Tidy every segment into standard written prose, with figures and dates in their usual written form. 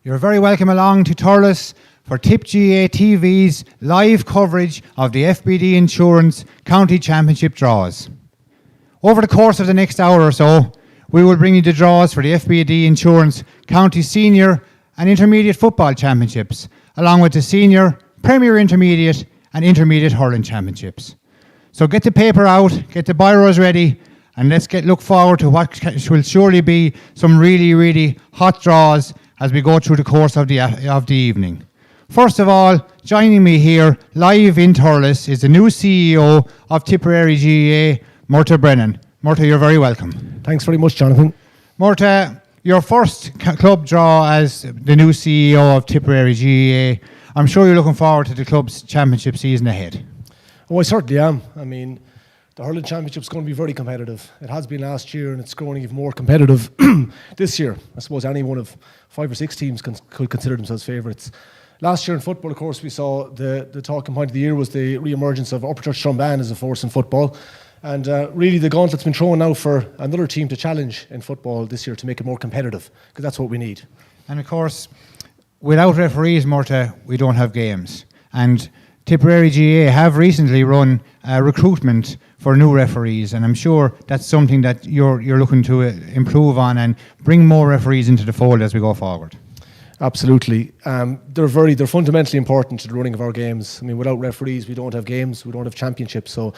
You're very welcome along to Thurles for Tip GA TV's live coverage of the FBD Insurance County Championship draws. Over the course of the next hour or so, we will bring you the draws for the FBD Insurance County Senior and Intermediate Football Championships, along with the Senior, Premier Intermediate and Intermediate Hurling Championships. So get the paper out, get the biros ready, and let's look forward to what will surely be some really, really hot draws as we go through the course of the evening. First of all, joining me here live in Thurles is the new CEO of Tipperary GAA, Murtagh Brennan. Murtagh, you're very welcome. Thanks very much, Jonathan. Murtagh, your first club draw as the new CEO of Tipperary GAA. I'm sure you're looking forward to the club's championship season ahead. Oh, I certainly am. I mean, the Hurling Championship is going to be very competitive. It has been last year, and it's growing even more competitive this year. I suppose any one of 5 or 6 teams could consider themselves favourites. Last year in football, of course, we saw the talking point of the year was the re-emergence of Upper Church Strumban as a force in football. And really the gauntlet's been thrown now for another team to challenge in football this year to make it more competitive, because that's what we need. And of course, without referees, Murtagh, we don't have games. And Tipperary GAA have recently run recruitment for new referees, and I'm sure that's something that you're looking to improve on and bring more referees into the fold as we go forward. Absolutely. They're fundamentally important to the running of our games. I mean, without referees, we don't have games, we don't have championships. So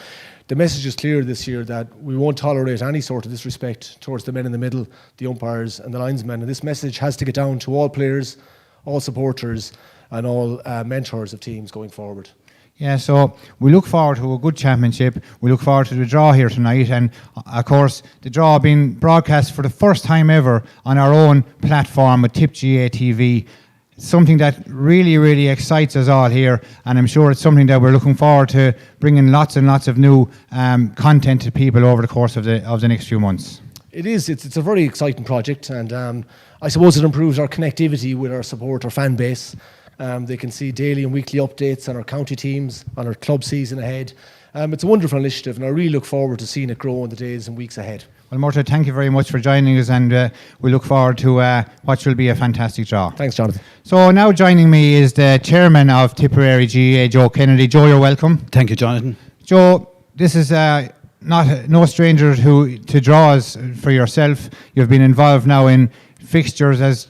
the message is clear this year that we won't tolerate any sort of disrespect towards the men in the middle, the umpires and the linesmen. And this message has to get down to all players, all supporters and all mentors of teams going forward. Yeah, so we look forward to a good championship. We look forward to the draw here tonight, and of course the draw being broadcast for the first time ever on our own platform with Tip GA TV. It's something that really, really excites us all here, and I'm sure it's something that we're looking forward to bringing lots and lots of new content to people over the course of the next few months. It is. It's a very exciting project, and I suppose it improves our connectivity with our support, our fan base. They can see daily and weekly updates on our county teams, on our club season ahead. It's a wonderful initiative, and I really look forward to seeing it grow in the days and weeks ahead. Well, Murtagh, thank you very much for joining us, and we look forward to what will be a fantastic draw. Thanks, Jonathan. So now joining me is the chairman of Tipperary GAA, Joe Kennedy. Joe, you're welcome. Thank you, Jonathan. Joe, this is no stranger to draws for yourself. You've been involved now in fixtures as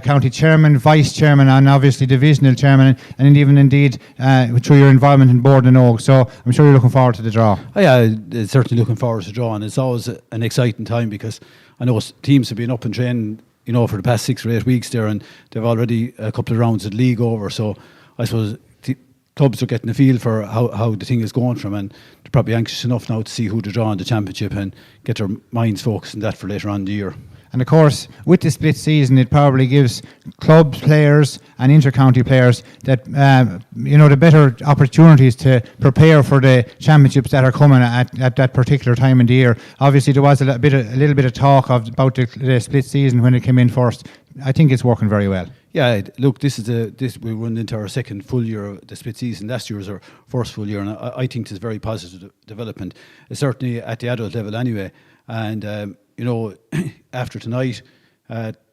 county chairman, vice chairman and obviously divisional chairman, and even indeed through your involvement in Board and Oak. So I'm sure you're looking forward to the draw. Oh, yeah, certainly looking forward to the draw, and it's always an exciting time because I know teams have been up and training, for the past 6 or 8 weeks there, and they've already a couple of rounds of the league over. So I suppose clubs are getting a feel for how the thing is going from, and they're probably anxious enough now to see who to draw in the championship and get their minds focused on that for later on in the year. And of course, with the split season, it probably gives club players and inter-county players that the better opportunities to prepare for the championships that are coming at that particular time in the year. Obviously, there was a little bit of talk about the split season when it came in first. I think it's working very well. Yeah, look, we run into our second full year of the split season. Last year was our first full year, and I think it's a very positive development. It's certainly at the adult level anyway, and. After tonight,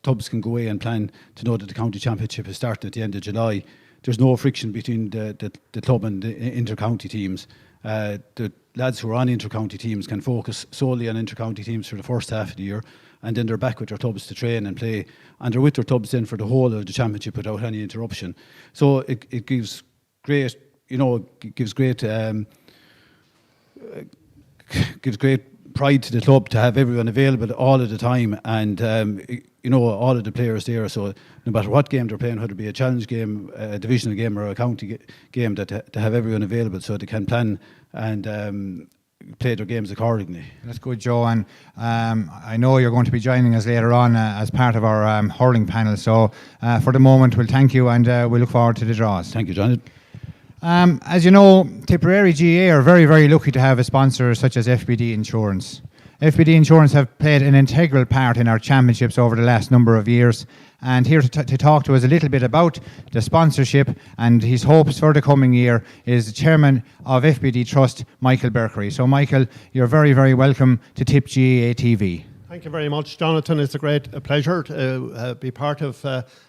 clubs can go away and plan to know that the county championship is starting at the end of July. There's no friction between the club and the inter-county teams. The lads who are on inter-county teams can focus solely on inter-county teams for the first half of the year, and then they're back with their clubs to train and play, and they're with their clubs then for the whole of the championship without any interruption. So it gives great, gives great pride to the club to have everyone available all of the time, and all of the players there. So no matter what game they're playing, whether it be a challenge game, a divisional game or a county game, that to have everyone available so they can plan and play their games accordingly. That's good, Joe, and I know you're going to be joining us later on as part of our hurling panel. So for the moment, we'll thank you, and we look forward to the draws. Thank you, Jonathan. As you know, Tipperary GAA are very, very lucky to have a sponsor such as FBD Insurance. FBD Insurance have played an integral part in our championships over the last number of years, and here to talk to us a little bit about the sponsorship and his hopes for the coming year is the chairman of FBD Trust, Michael Berkery. So Michael, you're very, very welcome to Tip GAA TV. Thank you very much, Jonathan. It's a great pleasure to be part of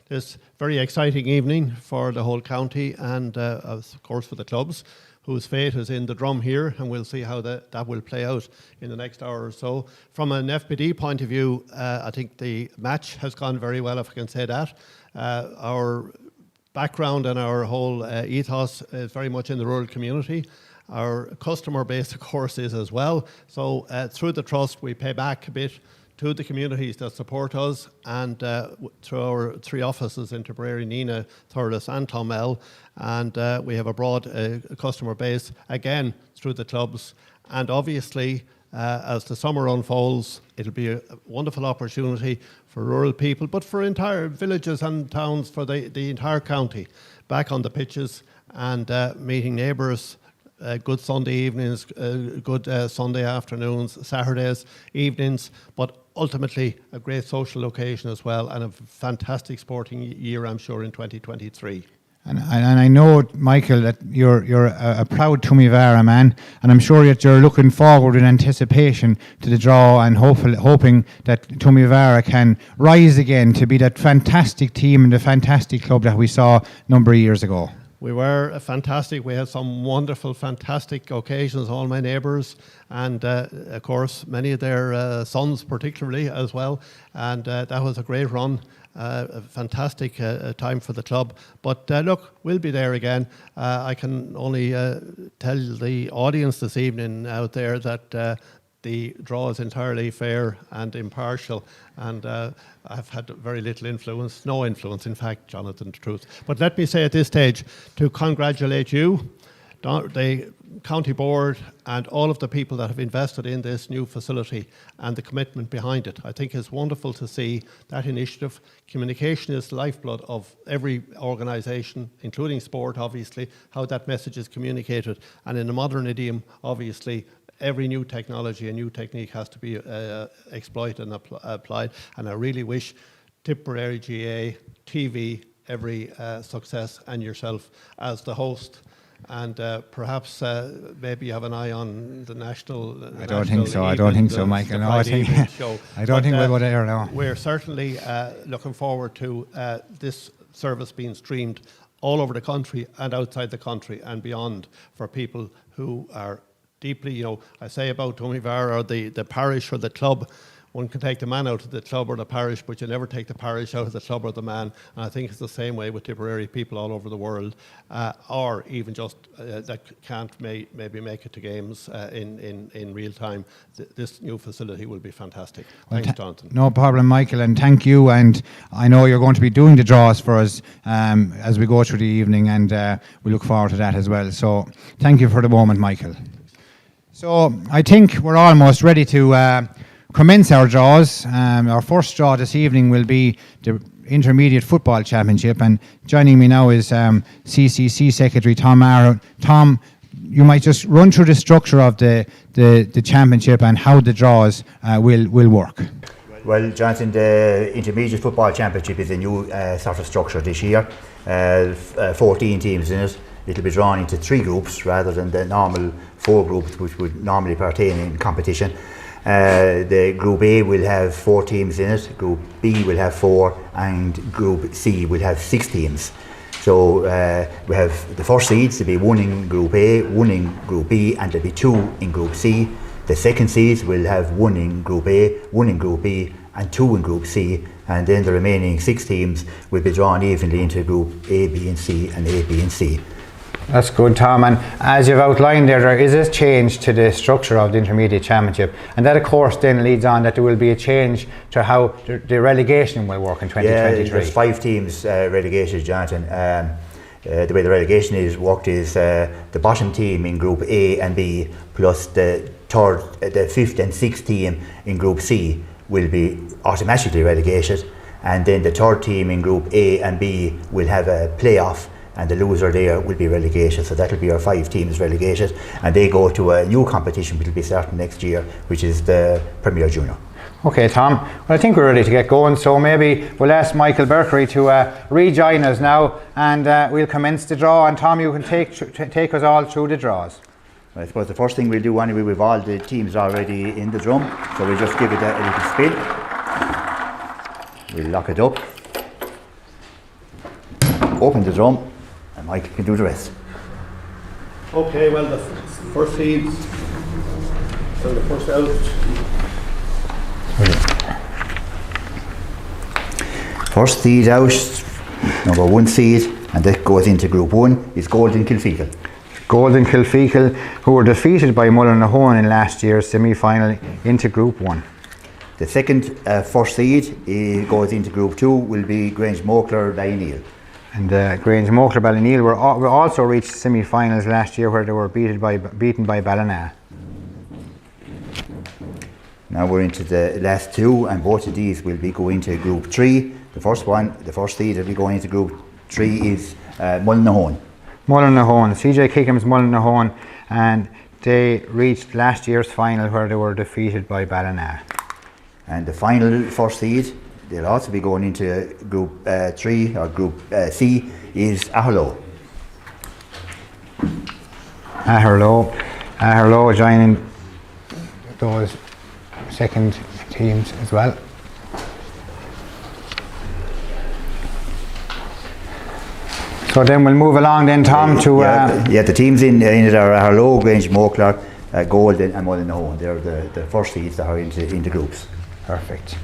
this very exciting evening for the whole county and, of course, for the clubs whose fate is in the drum here, and we'll see how that will play out in the next hour or so. From an FBD point of view, I think the match has gone very well, if I can say that. Our background and our whole ethos is very much in the rural community. Our customer base, of course, is as well. So through the trust, we pay back a bit to the communities that support us, and through our 3 offices in Tipperary, Nina, Thurles and Clonmel, and we have a broad customer base, again, through the clubs. And obviously, as the summer unfolds, it'll be a wonderful opportunity for rural people, but for entire villages and towns, for the entire county, back on the pitches and meeting neighbours. Good Sunday evenings, good Sunday afternoons, Saturdays evenings, but ultimately a great social occasion as well, and a fantastic sporting year, I'm sure, in 2023. And I know, Michael, that you're a proud Tumivara man, and I'm sure that you're looking forward in anticipation to the draw and hoping that Tumivara can rise again to be that fantastic team and the fantastic club that we saw a number of years ago. We were fantastic. We had some wonderful, fantastic occasions, all my neighbours, and of course, many of their sons particularly as well. And that was a great run, a fantastic time for the club. But look, we'll be there again. I can only tell the audience this evening out there that the draw is entirely fair and impartial, and I've had very little influence, no influence, in fact, Jonathan, the truth. But let me say at this stage to congratulate you, the county board, and all of the people that have invested in this new facility and the commitment behind it. I think it's wonderful to see that initiative. Communication is the lifeblood of every organisation, including sport, obviously, how that message is communicated. And in a modern idiom, obviously, every new technology and new technique has to be exploited and applied. And I really wish Tipperary GA, TV, every success, and yourself as the host. And perhaps maybe you have an eye on the national. I don't think so. I don't think so, Michael. No, I think we'll go there now. We're certainly looking forward to this service being streamed all over the country and outside the country and beyond for people who are deeply, I say about Tumivara or the parish or the club. One can take the man out of the club or the parish, but you never take the parish out of the club or the man. And I think it's the same way with Tipperary people all over the world, or even just that can't maybe make it to games in real time. This new facility will be fantastic. Well, thanks, Jonathan. No problem, Michael, and thank you. And I know you're going to be doing the draws for us as we go through the evening, and we look forward to that as well. So thank you for the moment, Michael. So I think we're almost ready to commence our draws. Our first draw this evening will be the Intermediate Football Championship, and joining me now is CCC Secretary Tom Arrow. Tom, you might just run through the structure of the championship and how the draws will work. Well, Jonathan, the Intermediate Football Championship is a new sort of structure this year. 14 teams in it. It'll be drawn into 3 groups rather than the normal 4 groups which would normally pertain in competition. The Group A will have 4 teams in it, Group B will have 4, and Group C will have 6 teams. So we have the first seeds to be 1 in Group A, 1 in Group B, and there'll be 2 in Group C. The second seeds will have 1 in Group A, 1 in Group B, and 2 in Group C, and then the remaining 6 teams will be drawn evenly into Group A, B and C, and A, B and C. That's good, Tom. And as you've outlined there is a change to the structure of the Intermediate Championship. And that, of course, then leads on that there will be a change to how the relegation will work in 2023. Yeah, there's 5 teams relegated, Jonathan. The way the relegation is worked is the bottom team in Group A and B plus the 5th and 6th team in Group C will be automatically relegated. And then the 3rd team in Group A and B will have a playoff, and the loser there will be relegated. So that will be our 5 teams relegated, and they go to a new competition which will be starting next year, which is the Premier Junior. Okay, Tom. Well, I think we're ready to get going, so maybe we'll ask Michael Berkery to rejoin us now, and we'll commence the draw. And Tom, you can take us all through the draws. I suppose the first thing we'll do anyway, we've all the teams already in the drum, so we'll just give it a little spin. We'll lock it up, open the drum, and Michael can do the rest. Okay, well, the first seeds, so the first out. First seed out, number 1 seed, and that goes into Group 1, is Golden Kilfeacle. Golden Kilfeacle, who were defeated by Mullinahone in last year's semi-final, into Group 1. The second first seed goes into Group 2, will be Grange Mokler Ballyneal. And Grange Mokler Ballyneal were also reached semi-finals last year, where they were beaten by Ballina. Now we're into the last 2, and both of these will be going to Group 3. The first seed that will be going into Group 3 is Mullinahone. Mullinahone, CJ Kickham's Mullinahone, and they reached last year's final where they were defeated by Ballina. And the final first seed, they'll also be going into Group 3 or Group C, is Aherlow. Aherlow joining those second teams as well. So then we'll move along then, Tom, to... the teams in it are Aherlow, Grange Mokler, Golden and Mullinahone. They're the first seeds that are into groups. Perfect.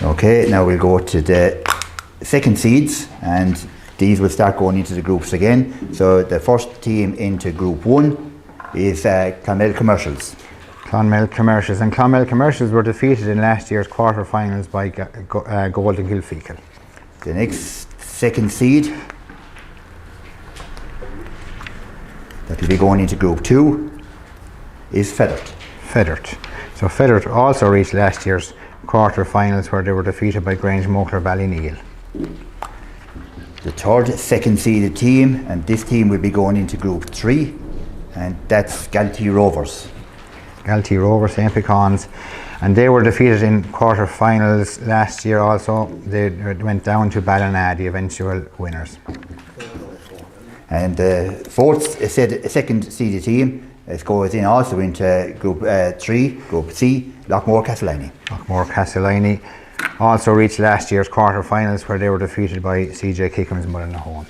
Okay, now we'll go to the second seeds, and these will start going into the groups again. So the first team into Group 1 is Clonmel Commercials. Clonmel Commercials, and Clonmel Commercials were defeated in last year's quarter-finals by Golden Kilfeacle. The next second seed that will be going into Group 2 is Feathert. So Feathert also reached last year's quarter-finals where they were defeated by Grange Mokler Ballyneal. The third second seeded team, and this team will be going into Group 3, and that's Galtee Rovers. St. Pecans, and they were defeated in quarter-finals last year also. They went down to Ballina, the eventual winners. And the second seeded team goes in also into Group 3, Group C, Lockmore Castleiney. Also reached last year's quarter-finals where they were defeated by CJ Kickham's Mullinahone.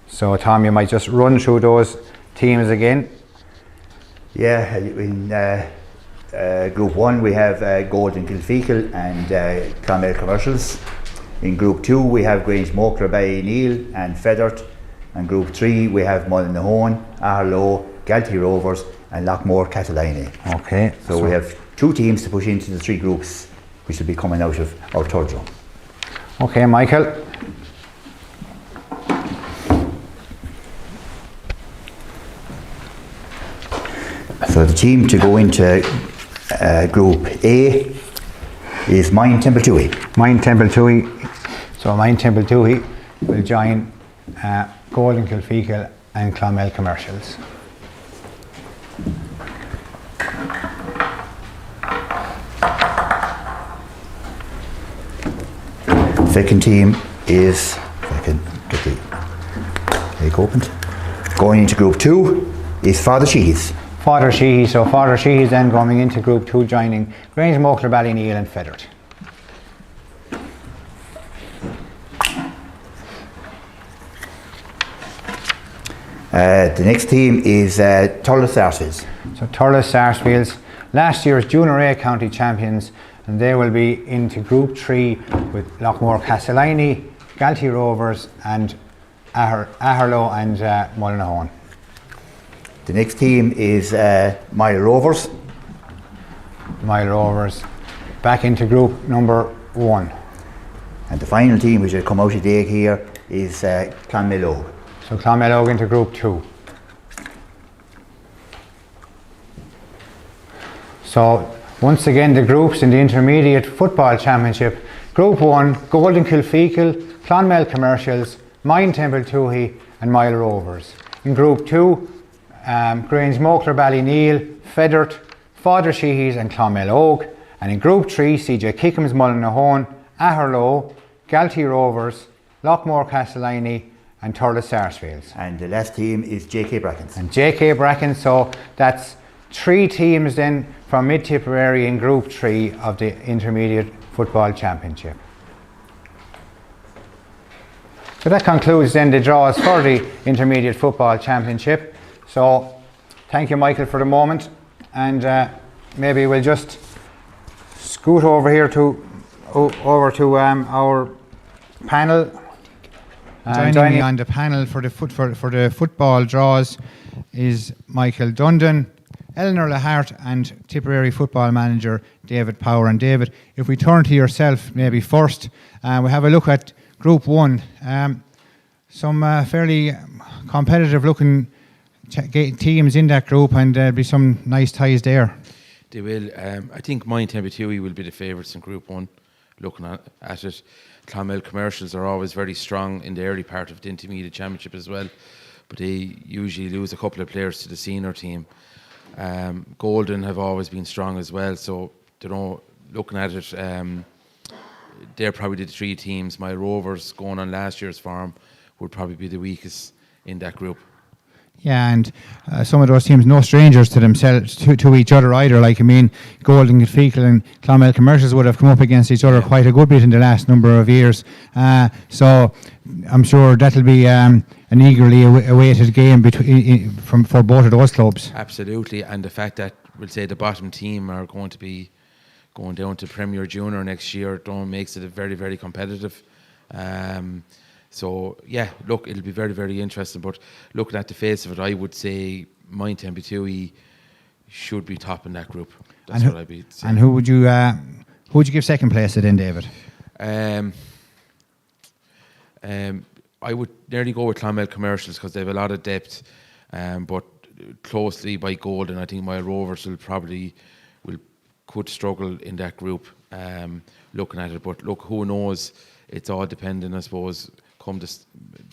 So Tom, you might just run through those teams again. Yeah, in Group 1 we have Golden Kilfeacle and Clonmel Commercials. In Group 2 we have Grange Mokler Ballyneal and Feathert. And Group 3 we have Mullinahone, Aherlow, Galtee Rovers and Lockmore Castleiney. Okay. So we have 2 teams to push into the 3 groups which will be coming out of our third round. Okay, Michael. So the team to go into Group A is Mine Temple Toohey. So Mine Temple Toohey will join Golden Kilfeacle and Clonmel Commercials. Second team is, if I can get the lake opened, going into Group 2 is Father Sheehy's. So Father Sheehy's then going into Group 2, joining Grange Mokler Ballyneal and Feathert. The next team is Thurles Sarsfields. So Thurles Sarsfields, last year's Junior A County Champions, and they will be into Group 3 with Lockmore Castleiney, Galtee Rovers and Aherlow and Mullinahone. The next team is Mile Rovers. Back into group number 1. And the final team which will come out today here is Clonmel Óg. So Clonmel Óg into group 2. So once again the groups in the Intermediate Football Championship. Group 1, Golden Kilfeacle, Clonmel Commercials, Mine Temple Toohey and Mile Rovers. In group 2, Grange Mokler Ballyneal, Feathert, Father Sheehy's and Clonmel Óg. And in group 3, CJ Kickham's Mullinahone, Aherlow, Galtee Rovers, Lockmore Castleiney and Thurles Sarsfields. And the last team is JK Brackens. And JK Bracken, so that's 3 teams then from Mid-Tipperary in Group 3 of the Intermediate Football Championship. So that concludes then the draws for the Intermediate Football Championship. So thank you, Michael, for the moment, and maybe we'll just scoot over here to our panel. Joining me on the panel for the football draws is Michael Dundon, Eleanor Lahart, and Tipperary football manager David Power. And David, if we turn to yourself maybe first, we have a look at Group 1. Some fairly competitive looking teams in that group, and there'll be some nice ties there. They will. I think Mine Tempetui will be the favourites in Group 1, looking at it. Clonmel Commercials are always very strong in the early part of the Intermediate Championship as well, but they usually lose a couple of players to the senior team. Golden have always been strong as well, so looking at it, they're probably the 3 teams. My Rovers, going on last year's form, would probably be the weakest in that group. Yeah, and some of those teams no strangers to themselves, to each other either. Like, I mean, Golden, Fecal and Clonmel Commercials would have come up against each other quite a good bit in the last number of years. So I'm sure that'll be an eagerly awaited game for both of those clubs. Absolutely, and the fact that we'll say the bottom team are going to be going down to Premier Junior next year makes it very, very competitive. So yeah, look, it'll be very, very interesting. But looking at the face of it, I would say Mine Tempetui should be top in that group. That's what I'd be saying. And who would you give second place to then, David? I would nearly go with Clonmel Commercials because they have a lot of depth, but closely by Golden. I think my Rovers could struggle in that group. Looking at it, but look, who knows? It's all dependent, I suppose, come the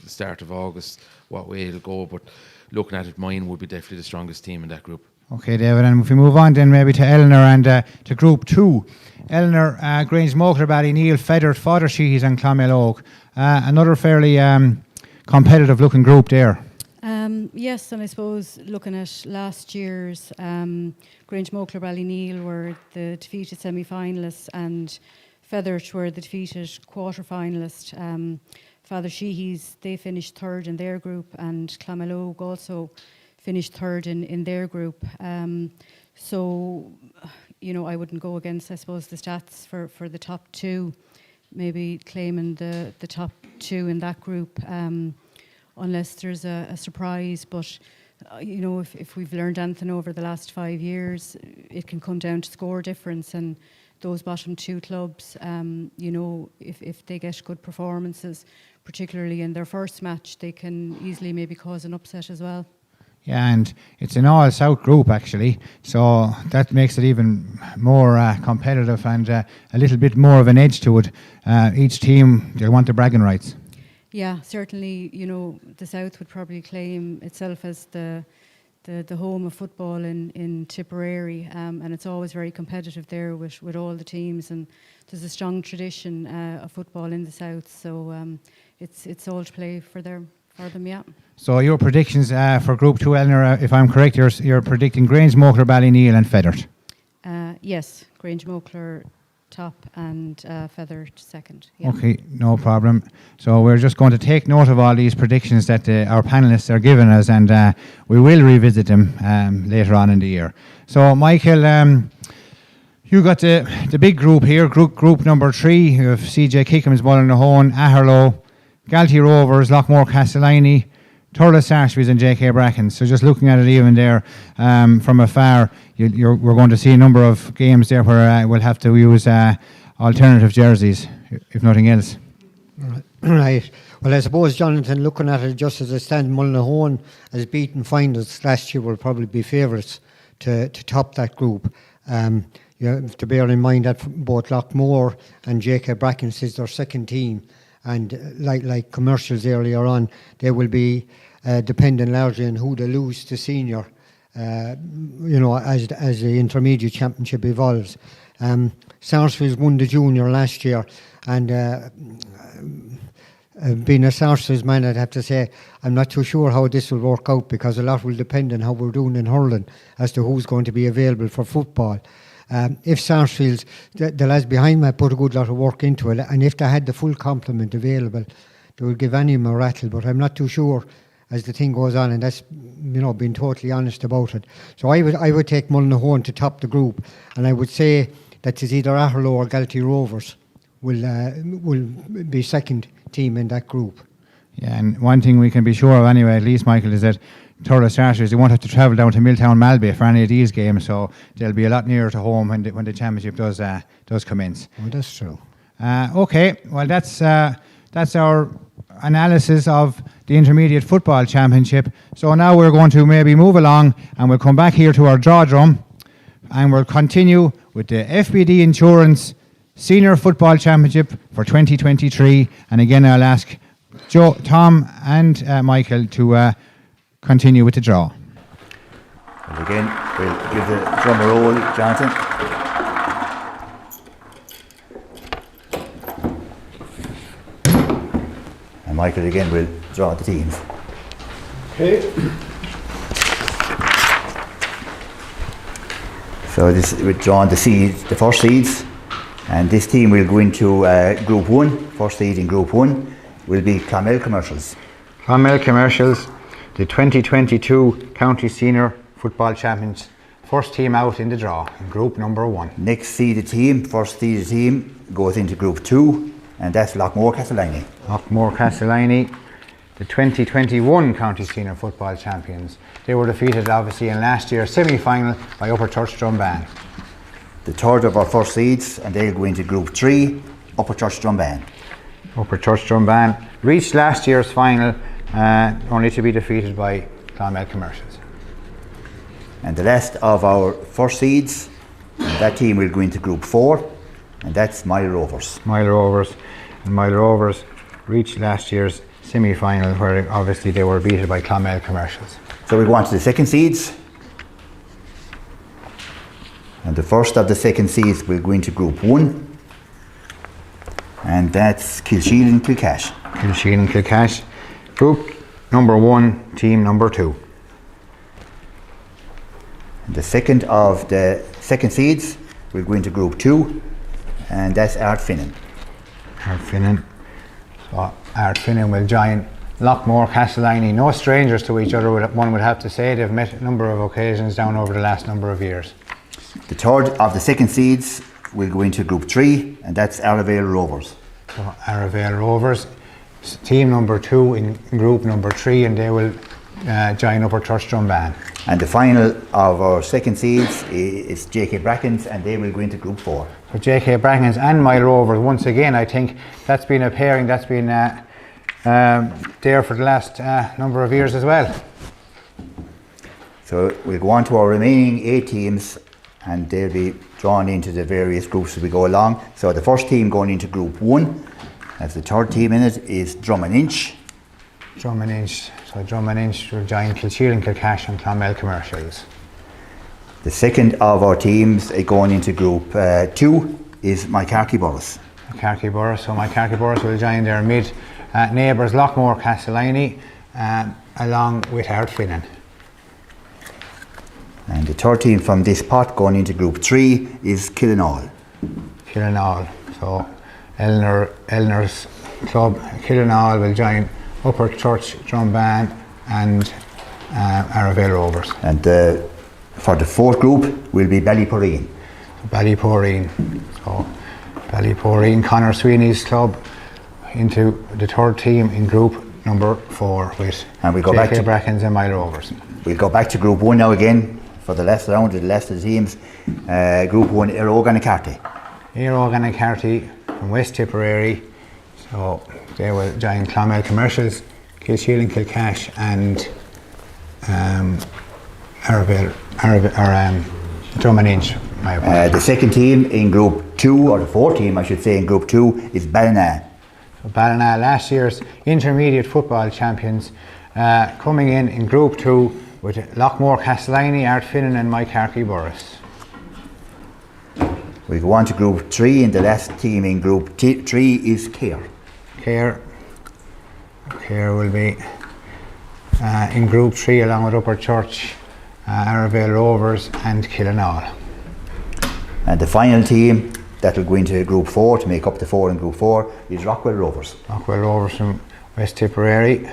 start of August, what way it'll go. But looking at it, Mine would be definitely the strongest team in that group. Okay, David, and if we move on then maybe to Eleanor and to Group 2. Eleanor, Grange Mokler, Ballyneal, Feathered, Fodder Sheehies and Clonmel Oak. Another fairly competitive looking group there. Yes, and I suppose looking at last year's Grange Mokler, Ballyneal were the defeated semi-finalists, and Feathered were the defeated quarter-finalist. Fodder Sheehies, they finished third in their group, and Clonmel Oak also finished third in their group. So, I wouldn't go against, I suppose, the stats for the top 2, maybe claiming the top 2 in that group, unless there's a surprise. But, if we've learned anything over the last 5 years, it can come down to score difference, and those bottom 2 clubs, if they get good performances, particularly in their first match, they can easily maybe cause an upset as well. Yeah, and it's an all-South group actually, so that makes it even more competitive and a little bit more of an edge to it. Each team, they want the bragging rights. Yeah, certainly, the South would probably claim itself as the home of football in Tipperary, and it's always very competitive there with all the teams, and there's a strong tradition of football in the South, so it's all to play for them, yeah. So your predictions for Group 2, Eleanor, if I'm correct, you're predicting Grange Mokler, Ballyneal and Feathered. Yes, Grange Mokler top and Feathered second. Yeah. Okay, no problem. So we're just going to take note of all these predictions that our panellists are giving us, and we will revisit them later on in the year. So Michael, you got the big group here, group number 3. You have CJ Kickham's, Mullinahone, Aherlow, Galtee Rovers, Lockmore Castellini, Thurles Sarsfields and JK Bracken. So just looking at it even there from afar, we're going to see a number of games there where we'll have to use alternative jerseys, if nothing else. Right. Well, I suppose, Jonathan, looking at it just as I stand, Mullinahone as beaten finals last year will probably be favourites to top that group. You have to bear in mind that both Lockmore and JK Bracken is their second team. And like Commercials earlier on, they will be dependent largely on who they lose to senior, as the Intermediate Championship evolves. Sarsfields won the junior last year, and being a Sarsfields man, I'd have to say I'm not too sure how this will work out, because a lot will depend on how we're doing in hurling as to who's going to be available for football. If Sarsfields, the lads behind me, put a good lot of work into it, and if they had the full complement available, they would give any more rattle. But I'm not too sure as the thing goes on, and that's, being totally honest about it. So I would take Mullinahone to top the group, and I would say that it's either Atherlow or Galtee Rovers will be second team in that group. Yeah, and one thing we can be sure of anyway, at least, Michael, is that Thurles starters, they won't have to travel down to Milltown Malbay for any of these games, so they'll be a lot nearer to home when the championship does commence. Oh, that's true. Okay, well that's our analysis of the Intermediate Football Championship. So now we're going to maybe move along, and we'll come back here to our draw drum, and we'll continue with the FBD Insurance Senior Football Championship for 2023. And again, I'll ask Joe, Tom and Michael to continue with the draw. And again, we'll give the drum a roll, Jonathan. And Michael again will draw the teams. Okay. So we're drawing the seeds, the first seeds, and this team will go into Group 1. First seed in Group 1 will be Clonmel Commercials. Clonmel Commercials, the 2022 County Senior Football Champions, first team out in the draw in Group number 1. Next seeded team, first seeded team, goes into Group 2, and that's Lockmore Castellini. Lockmore Castellini, the 2021 County Senior Football Champions. They were defeated obviously in last year's semi-final by Upper Church Drumban. The third of our first seeds, and they'll go into Group 3, Upper Church Drumban. Upper Church Drumban reached last year's final, only to be defeated by Clonmel Commercials. And the last of our first seeds, that team will go into Group 4, and that's Mile Rovers. Mile Rovers reached last year's semi-final, where obviously they were beaten by Clonmel Commercials. So we go on to the second seeds. And the first of the second seeds will go into Group 1, and that's Kilsheen and Kilcash. Kilsheen and Kilcash, Group number 1, team number 2. And the second of the second seeds will go into Group 2, and that's Ardfinnan. Ardfinnan. So Ardfinnan will join Lockmore Castellini, no strangers to each other, one would have to say. They've met a number of occasions down over the last number of years. The third of the second seeds will go into Group 3, and that's Arravale Rovers. So Arravale Rovers, team number 2 in Group number 3, and they will join Upper Church Drumban. And the final of our second seeds is JK Brackens, and they will go into Group 4. For JK Brackens and Mile Rovers, once again, I think that's been a pairing that's been there for the last number of years as well. So we'll go on to our remaining 8 teams, and they'll be drawn into the various groups as we go along. So the first team going into Group 1, as the third team in it, is Drum and Inch. Drum and Inch. So Drum and Inch will join Kilsheen and Kilcash and Clonmel Commercials. The second of our teams going into Group 2 is Mycarkey Borris. Mycarkey Borris. So Mycarkey Borris will join their mid neighbours Lockmore Castellini along with Ardfinnan. And the third team from this pot going into Group 3 is Killinall. Killinall. So Eleanor's club, Killinall, will join Upper Church Drumban and Arravale Rovers. And for the fourth group will be Ballyporeen. Ballyporeen. So Ballyporeen, Conor Sweeney's club, into the third team in Group number 4 with and we go JK back to Brackens and Mile Rovers. We'll go back to Group 1 now again for the last round of the last of the teams. Group 1, Erogan and Carty. Erogan and Carty from West Tipperary. So they will join Clonmel Commercials, Kilsheen and Kilcash and Drum and Inch. The second team in Group 2, or the fourth team I should say in Group 2, is Ballina. So Ballina, last year's Intermediate Football Champions, coming in Group 2 with Lockmore Castellini, Ardfinnan and Mycarkey Borris. We go on to Group 3, and the last team in Group 3 is Care. Care. Here will be in Group 3 along with Upper Church, Arravale Rovers and Killinall. And the final team that will go into Group 4 to make up the 4 in Group 4 is Rockwell Rovers. Rockwell Rovers from West Tipperary,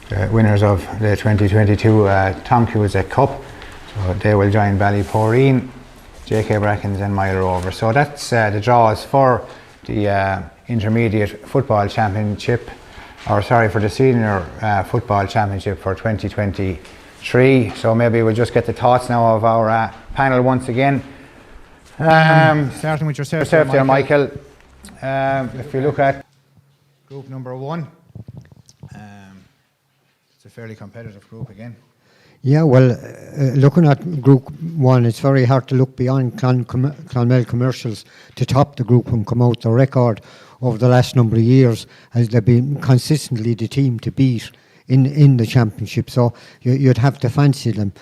the winners of the 2022 Tom Cusack Cup. So they will join Ballyporeen, JK Brackens and Mile Rovers. So that's the draws for the Intermediate Football Championship, or sorry, for the Senior Football Championship for 2023. So maybe we'll just get the thoughts now of our panel once again. Starting with yourself there, Michael. If you look at group number 1, it's a fairly competitive group again. Yeah, well, looking at Group 1, it's very hard to look beyond Clonmel Commercials to top the group and come out the record over the last number of years, as they've been consistently the team to beat in the championship. So you'd have to fancy them.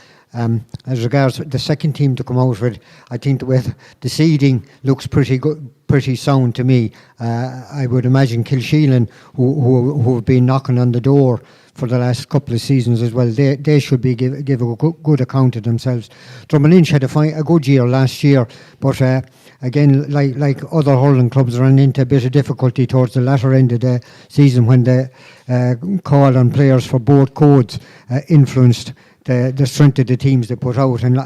As regards the second team to come out with, I think the seeding looks pretty good, pretty sound to me. I would imagine Kilsheelan, who have been knocking on the door for the last couple of seasons as well, they should be give a good account of themselves. Drummond Lynch had a good year last year, but again, like other hurling clubs, ran into a bit of difficulty towards the latter end of the season when the call on players for both codes influenced the strength of the teams they put out, and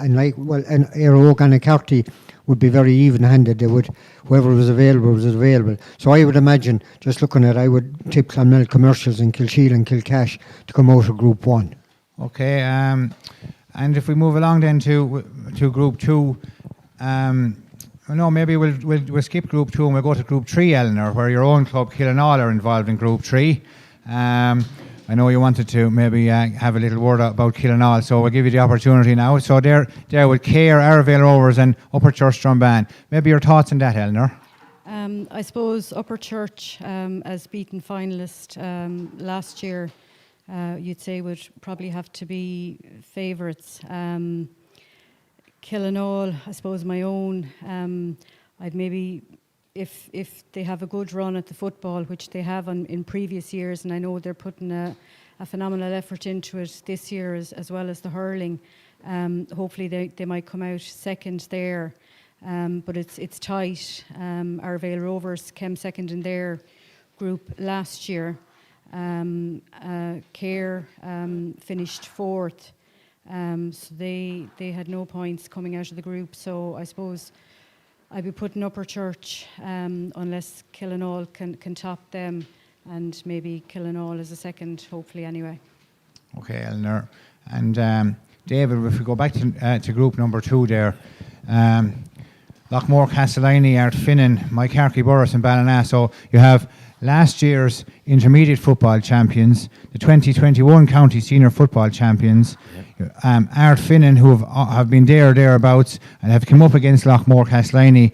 Aero and Carty would be very even-handed. They would, whoever was available. So I would imagine, just looking at it, I would tip Clonmel Commercials and Kilsheelan and Kilcash to come out of Group 1. Okay, and if we move along then to Group 2, no, maybe we'll skip Group 2 and we'll go to Group 3, Eleanor, where your own club Killinall are involved in Group 3. I know you wanted to maybe have a little word about Killinall, so we'll give you the opportunity now. So they're with Care, Arravale Rovers and Upper Church Strumban. Maybe your thoughts on that, Eleanor? I suppose Upper Church, as beaten finalist last year, you'd say would probably have to be favourites. Killinall, I suppose my own, I'd maybe, if they have a good run at the football, which they have in previous years, and I know they're putting a phenomenal effort into it this year as well as the hurling, hopefully they might come out second there. But it's tight. Arravale Rovers came second in their group last year. Care finished fourth. So they had no points coming out of the group. So I suppose I'd be putting Upper Church unless Killinall can top them, and maybe Killinall as a second, hopefully anyway. Okay, Eleanor. And David, if we go back to group number 2 there, Lochmore, Castellini, Ardfinnan, Mycarky, Burris and Ballina. So you have last year's intermediate football champions, the 2021 county senior football champions, Ardfinnan, who have been thereabouts and have come up against Lochmore, Castellini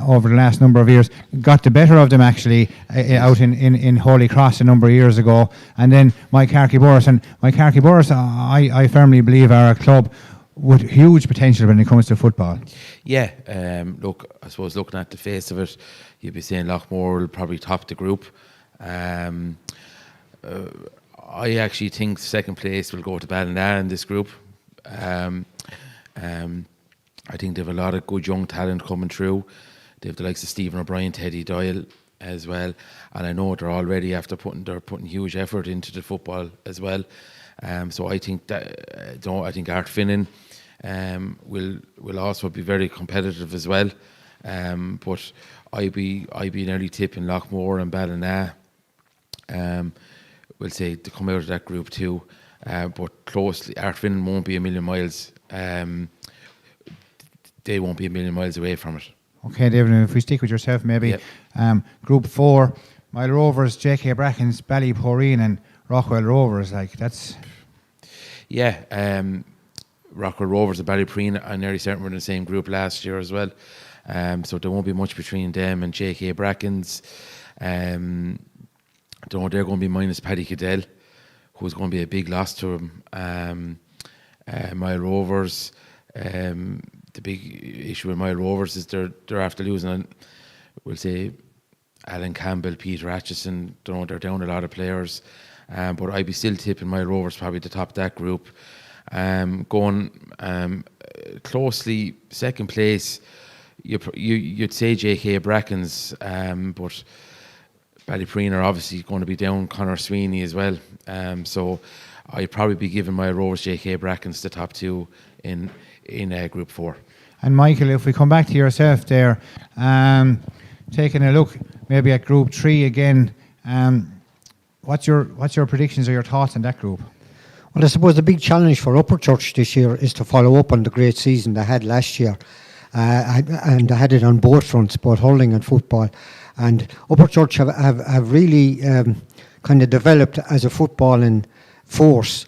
over the last number of years, got the better of them actually out in Holy Cross a number of years ago. And then Mycarky, Burris. And Mycarky, Burris, I firmly believe are a club with huge potential when it comes to football. Yeah, look, I suppose looking at the face of it, you'd be saying Lochmore will probably top the group. I actually think second place will go to Ballina in this group. I think they have a lot of good young talent coming through. They have the likes of Stephen O'Brien, Teddy Doyle as well, and I know they're already they're putting huge effort into the football as well. So I think that I think Ardfinnan will also be very competitive as well. But I'd be nearly tipping Lochmore and Ballina. We'll say to come out of that group too, but closely. Ardfinnan won't be a million miles. They won't be a million miles away from it. Okay, David, if we stick with yourself, maybe Group 4, Mile Rovers, JK Brackens, Ballyporeen and Rockwell Rovers, like that's... Yeah, Rockwell Rovers and Ballyporeen, I'm nearly certain were in the same group last year as well. So there won't be much between them and JK Brackens. I don't know, they're going to be minus Paddy Cadell, who's going to be a big loss to him. Mile Rovers, the big issue with Mile Rovers is they're after losing, we'll say, Alan Campbell, Peter Atchison, they're down a lot of players. But I'd be still tipping my Rovers probably to top that group. Going closely, second place, you'd say JK Brackens, but Ballypreen are obviously going to be down Conor Sweeney as well. So I'd probably be giving my Rovers JK Brackens the top two in Group 4. And Michael, if we come back to yourself there, taking a look maybe at Group 3 again, what's your predictions or your thoughts on that group? Well, I suppose the big challenge for Upper Church this year is to follow up on the great season they had last year. And they had it on both fronts, both hurling and football. And Upper Church have really kind of developed as a footballing force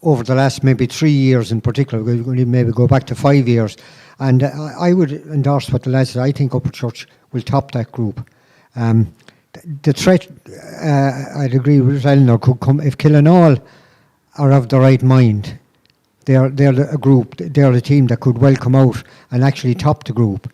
over the last maybe 3 years in particular. We're going to maybe go back to 5 years. And I would endorse what the lads said. I think Upper Church will top that group. The threat, I'd agree with Eleanor, could come if Killinall are of the right mind. They're a group, they're a team that could well come out and actually top the group.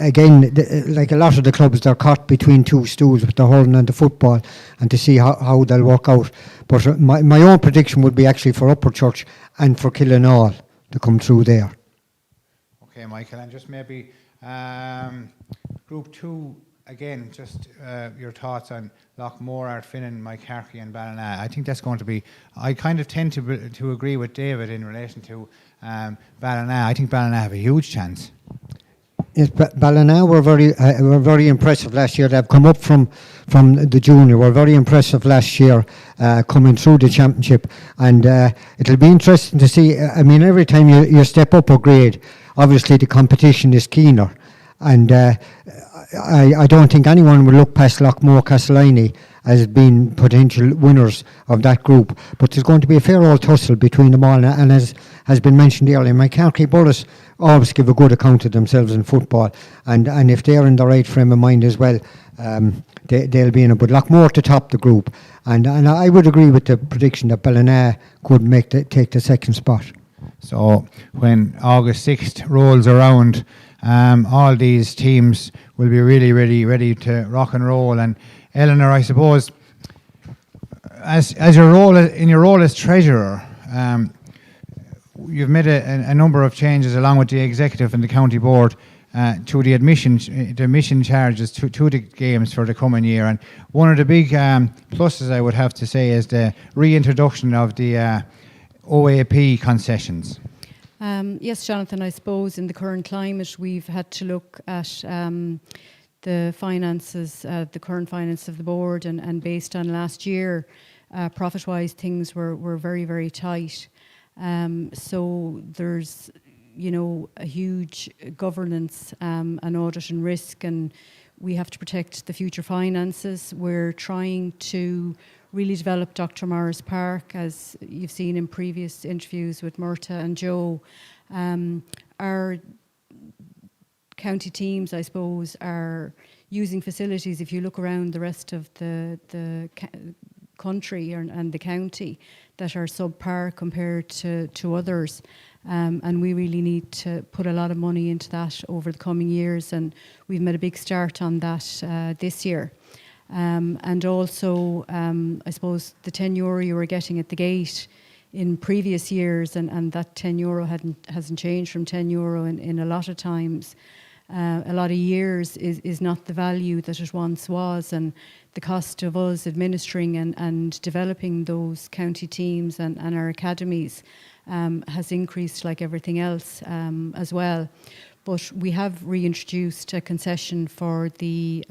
Again, like a lot of the clubs, they're caught between two stools with the hurling and the football, and to see how they'll work out. But my own prediction would be actually for Upper Church and for Killinall to come through there. Okay, Michael, and just maybe Group 2 again, just your thoughts on Lochmore, Ardfinnan, Mike Harkey and Ballina. I think that's going to be, I kind of tend to agree with David in relation to Ballina. I think Ballina have a huge chance. Yes, Ballina were very impressive last year. They've come up from the junior. Were very impressive last year, coming through the championship. And it'll be interesting to see. I mean, every time you step up a grade, obviously the competition is keener. And I don't think anyone will look past Lochmore Castleiney as being potential winners of that group. But there's going to be a fair old tussle between them all. And as has been mentioned earlier, McCarthy Bullis always give a good account of themselves in football. And if they're in the right frame of mind as well, they'll be in it. But Lochmore to top the group. And I would agree with the prediction that Ballina could take the second spot. So when August 6th rolls around, all these teams will be really, really ready to rock and roll. And Eleanor, I suppose, as your role as treasurer, you've made a number of changes along with the executive and the county board to the admission charges to the games for the coming year. And one of the big pluses I would have to say is the reintroduction of the OAP concessions. Yes, Jonathan, I suppose in the current climate we've had to look at the finances, the current finance of the board, and based on last year, profit-wise things were very, very tight. So there's, a huge governance and audit and risk, and we have to protect the future finances. We're trying to really develop Dr. Morris Park, as you've seen in previous interviews with Murta and Joe. Our county teams, I suppose, are using facilities, if you look around the rest of the country and the county, that are subpar compared to others. And we really need to put a lot of money into that over the coming years, and we've made a big start on that this year. And also, I suppose the €10 you were getting at the gate in previous years, and that €10 hasn't changed from €10 in a lot of times. A lot of years is not the value that it once was, and the cost of us administering and developing those county teams and our academies has increased like everything else as well. But we have reintroduced a concession for the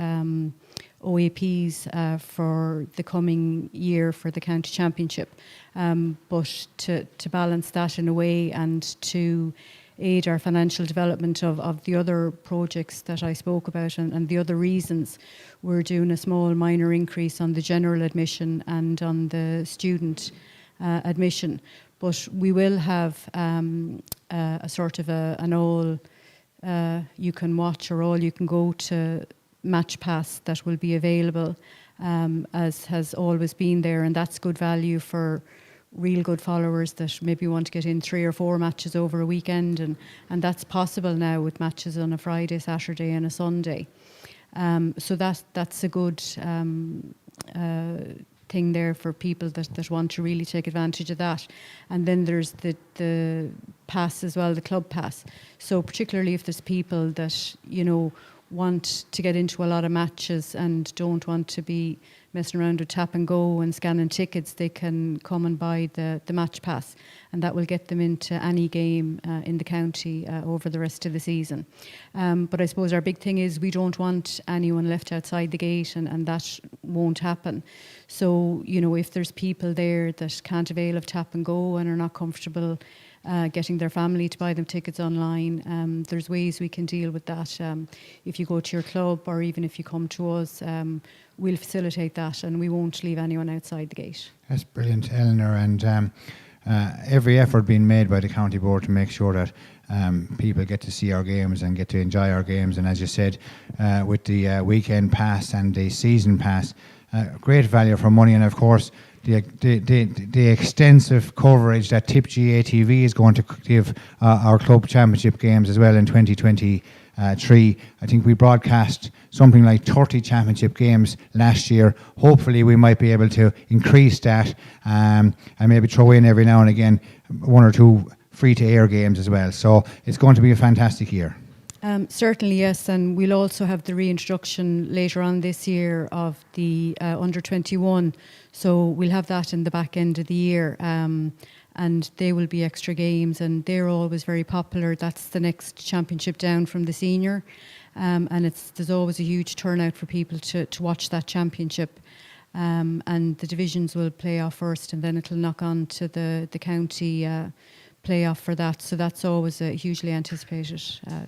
OAPs for the coming year for the county championship, but to balance that in a way and to aid our financial development of the other projects that I spoke about and the other reasons, we're doing a small minor increase on the general admission and on the student admission. But we will have a sort of an all you can watch or all you can go to match pass that will be available, as has always been there, and that's good value for real good followers that maybe want to get in 3 or 4 matches over a weekend, and that's possible now with matches on a Friday, Saturday and a Sunday. So that's a good thing there for people that want to really take advantage of that. And then there's the pass as well, the club pass. So particularly if there's people that, want to get into a lot of matches and don't want to be messing around with tap and go and scanning tickets, they can come and buy the match pass, and that will get them into any game in the county over the rest of the season. But I suppose our big thing is we don't want anyone left outside the gate, and that won't happen. So, if there's people there that can't avail of tap and go and are not comfortable getting their family to buy them tickets online, there's ways we can deal with that. If you go to your club or even if you come to us, we'll facilitate that and we won't leave anyone outside the gate. That's brilliant, Eleanor, and every effort being made by the county board to make sure that people get to see our games and get to enjoy our games. And as you said, with the weekend pass and the season pass, great value for money, and of course the extensive coverage that Tip GATV is going to give our club championship games as well in 2023. I think we broadcast something like 30 championship games last year. Hopefully we might be able to increase that and maybe throw in every now and again one or two free-to-air games as well. So it's going to be a fantastic year. Certainly, yes, and we'll also have the reintroduction later on this year of the under-21. So we'll have that in the back end of the year, and they will be extra games, and they're always very popular. That's the next championship down from the senior, and there's always a huge turnout for people to watch that championship. And the divisions will play off first, and then it'll knock on to the county playoff for that. So that's always a hugely anticipated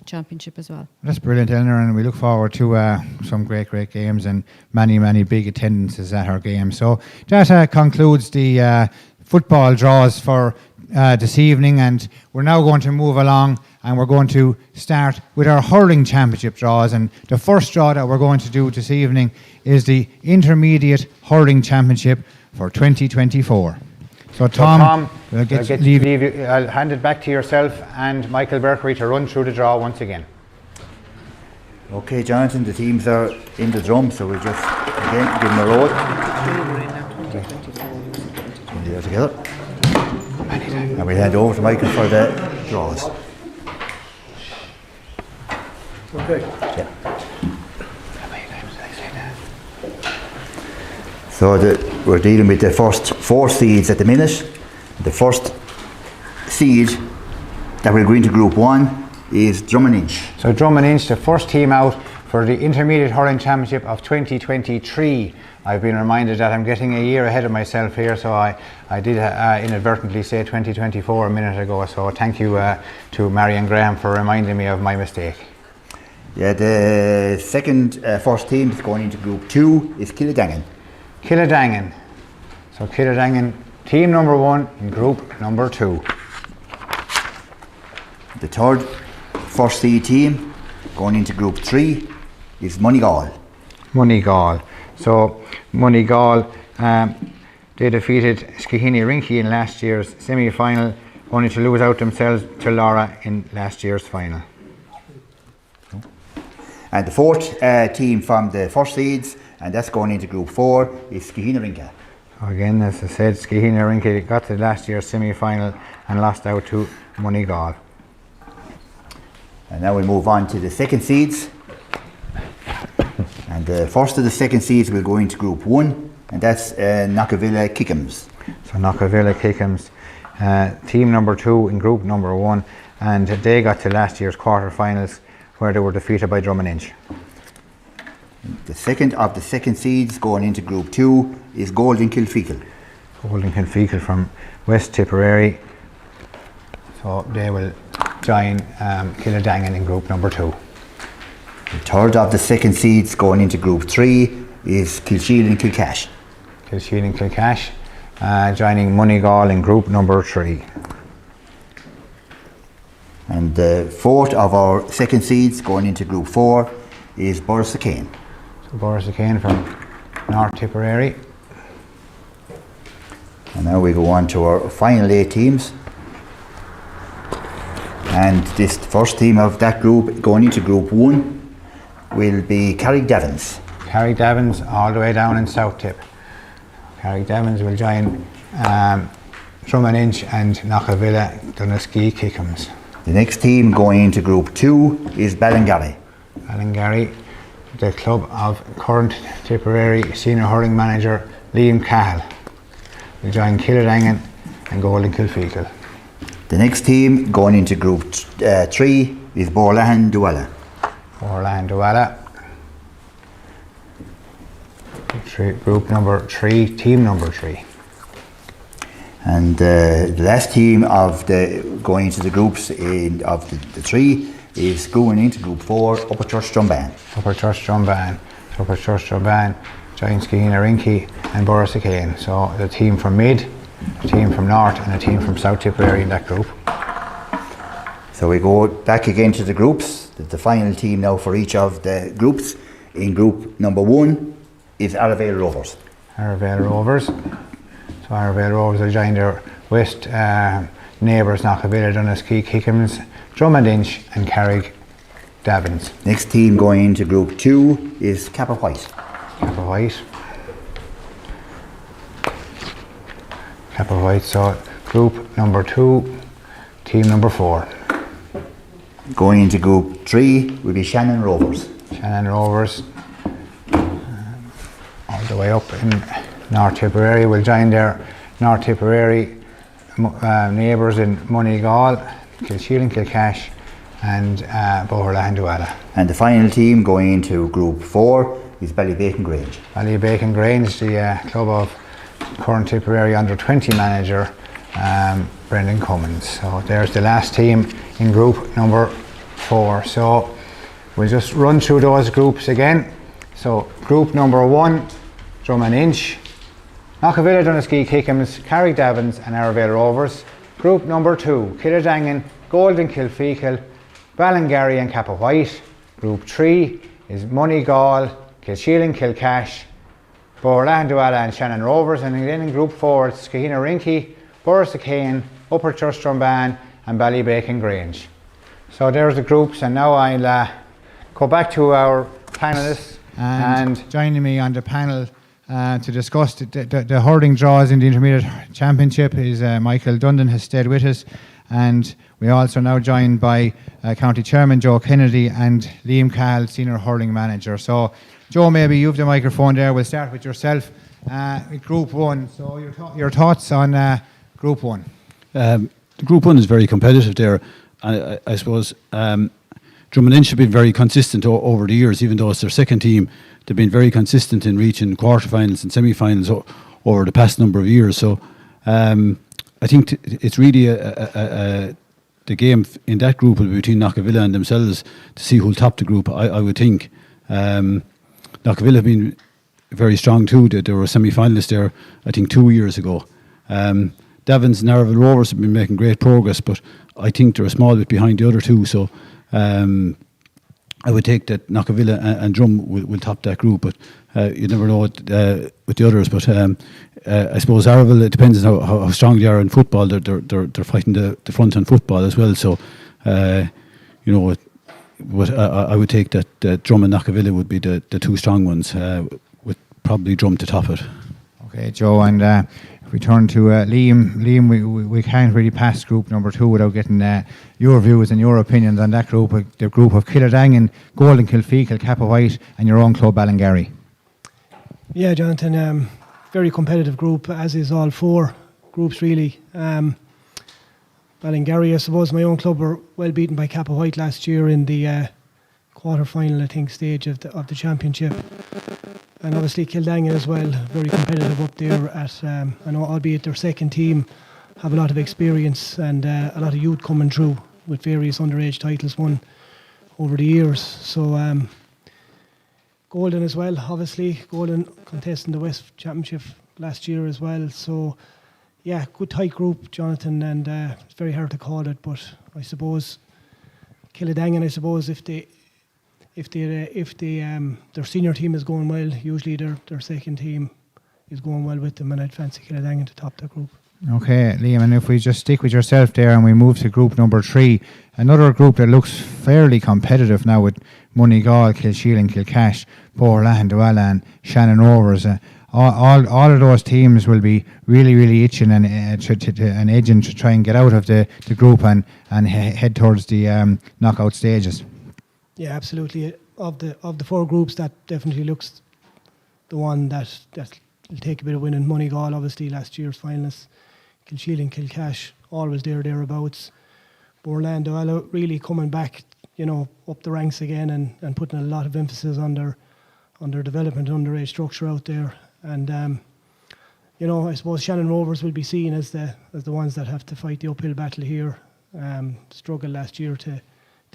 championship as well. That's brilliant, Eleanor, and we look forward to some great games and many big attendances at our games. So that concludes the football draws for this evening, and we're now going to move along and we're going to start with our hurling championship draws. And the first draw that we're going to do this evening is the Intermediate Hurling Championship for 2024. So Tom, I'll hand it back to yourself and Michael Berkery to run through the draw once again. Okay, Jonathan, the teams are in the drum, so we'll just again give them a roll. There together. And we'll hand over to Michael for the draws. Okay. Yeah. So we're dealing with the first 4 seeds at the minute. The first seed that we're going to Group 1 is Drummoninch. So Drummoninch, the first team out for the Intermediate Hurling Championship of 2023. I've been reminded that I'm getting a year ahead of myself here, so I did inadvertently say 2024 a minute ago, so thank you to Marion Graham for reminding me of my mistake. Yeah, the first team that's going into Group 2 is Killadangan. Killadangan. So Killadangan, team number 1 in group number 2. The third first seed team going into Group 3 is Moneygall. Moneygall. So Moneygall, they defeated Skahini Rinky in last year's semi-final, only to lose out themselves to Laura in last year's final. And the fourth team from the first seeds, and that's going into Group 4, is Skahini Rinka. Again, as I said, Skahini Rinky got to last year's semi-final and lost out to Moneygall. And now we move on to the second seeds. And the first of the second seeds will go into Group 1, and that's Knockavilla Kickham's. So Knockavilla Kickham's, team number 2 in group number 1, and they got to last year's quarter-finals where they were defeated by Drummoninch. The second of the second seeds going into Group 2 is Golden Kilfeacle. Golden Kilfeacle from West Tipperary. So they will join Killadangan in group number 2. The third of the second seeds going into Group 3 is Kilsheal and Kilcash. Kilsheal and Kilcash joining Moneygall in group number 3. And the fourth of our second seeds going into Group 4 is Borrisacane. So Borrisacane from North Tipperary. And now we go on to our final 8 teams. And this first team of that group going into Group 1 will be Carrick-Davins. Carrick-Davins all the way down in South Tip. Carrick-Davins will join Drummond Inch and Knockavilla, Doneski, Kickham's. The next team going into Group 2 is Ballingarry. Ballingarry, the club of current Tipperary senior hurling manager Liam Cahill, will join Killadangan and Golden Kilfeacle. The next team going into Group 3 is Borlahan Dualla. Borlahan Dualla. Group number 3, team number 3. And the last team of going into the groups of the 3 is going into Group 4, Upper Church Drumban. Upper Church Drumban. Upper Church Drumban, joins Skehina Rinky and Borrisakane. So the team from Mid, a team from North and a team from South Tipperary in that group. So we go back again to the groups. The final team now for each of the groups. In Group number 1 is Arravale Rovers. Arravale Rovers. So Arravale Rovers will join their west neighbours Knockavilla, Doneski, Kickham's, Drummond Inch and Carrick-Davins. Next team going into Group 2 is Kappa White. Kappa White. Kappa White, so group number 2, team number 4. Going into Group 3 will be Shannon Rovers. Shannon Rovers, all the way up in North Tipperary, will join their North Tipperary neighbours in Moneygall, Kilsheelan, Kilcash and Borlahan Dualla. And the final team going into Group 4 is Ballybacon Grange. Ballybacon Grange, the club of current Tipperary under-20 manager Brendan Cummins. So there's the last team in group number 4. So we'll just run through those groups again. So group number 1, Drummond Inch, Knockavilla, Doneski, Kickham's, Carrick-Davins and Arravale Rovers. Group number 2, Killadangan, Golden Kilfeacle, Ballingarry and Kappa White. Group 3 is Moneygall, Kilsheelan, Kilcash, Borlahan Dualla and Shannon Rovers. And then in Group 4 it's Skehina Rinky, Borrisakane, Upper Church Drumban and Ballybacon Grange. So there's the groups, and now I'll go back to our panellists. And joining me on the panel to discuss the hurling draws in the Intermediate Championship is Michael Dundon has stayed with us, and we also now joined by County Chairman Joe Kennedy and Liam Cahill, Senior Hurling Manager. So Joe, maybe you have the microphone there. We'll start with yourself with Group 1. So your thoughts on Group 1? Group 1 is very competitive there. I suppose Drummond Inch have been very consistent over the years, even though it's their second team. They've been very consistent in reaching quarterfinals and semi-finals over the past number of years. So I think it's really the game in that group will be between Knockavilla and themselves to see who'll top the group. I would think Knockavilla have been very strong too. They were semi-finalists there, I think, 2 years ago. Davins and Arravale Rovers have been making great progress, but I think they're a small bit behind the other two. So I would take that Knockavilla and Drum will top that group, but you never know with the others. But I suppose Arravale, it depends on how strong they are in football. They're fighting the front on football as well. So I would take that Drum and Knockavilla would be the two strong ones, with probably Drum to top it. Okay, Joe, and if we turn to Liam, we can't really pass group number 2 without getting your views and your opinions on that group, the group of Killadangan, Golden Kilfeacle, Kappa White and your own club Ballingarry. Yeah, Jonathan, very competitive group, as is all 4 groups really. Ballingarry, I suppose my own club were well beaten by Kappa White last year in the quarter-final, I think, stage of the championship. And obviously Kildangan as well, very competitive up there at, I know, albeit their second team, have a lot of experience and a lot of youth coming through with various underage titles won over the years. So Golden as well, obviously, Golden contesting the West Championship last year as well. So yeah, good tight group, Jonathan, and it's very hard to call it, but I suppose Killadangan, I suppose if their senior team is going well, usually their second team is going well with them, and I'd fancy Killadangan to top that group. Okay, Liam, and if we just stick with yourself there and we move to group number 3, another group that looks fairly competitive now with Moneygall, Kilsheelan, Kilcash, Portland, Dualan, Shannon Rovers. All of those teams will be really itching and edging to try and get out of the group and head towards the knockout stages. Yeah, absolutely. Of the 4 groups, that definitely looks the one that will take a bit of winning. Moneygall, obviously, last year's finalists. Kilsheelan, Kilcash, always thereabouts. Portland, really coming back, up the ranks again and putting a lot of emphasis on their development, underage structure out there. And I suppose Shannon Rovers will be seen as the ones that have to fight the uphill battle here. Struggled last year to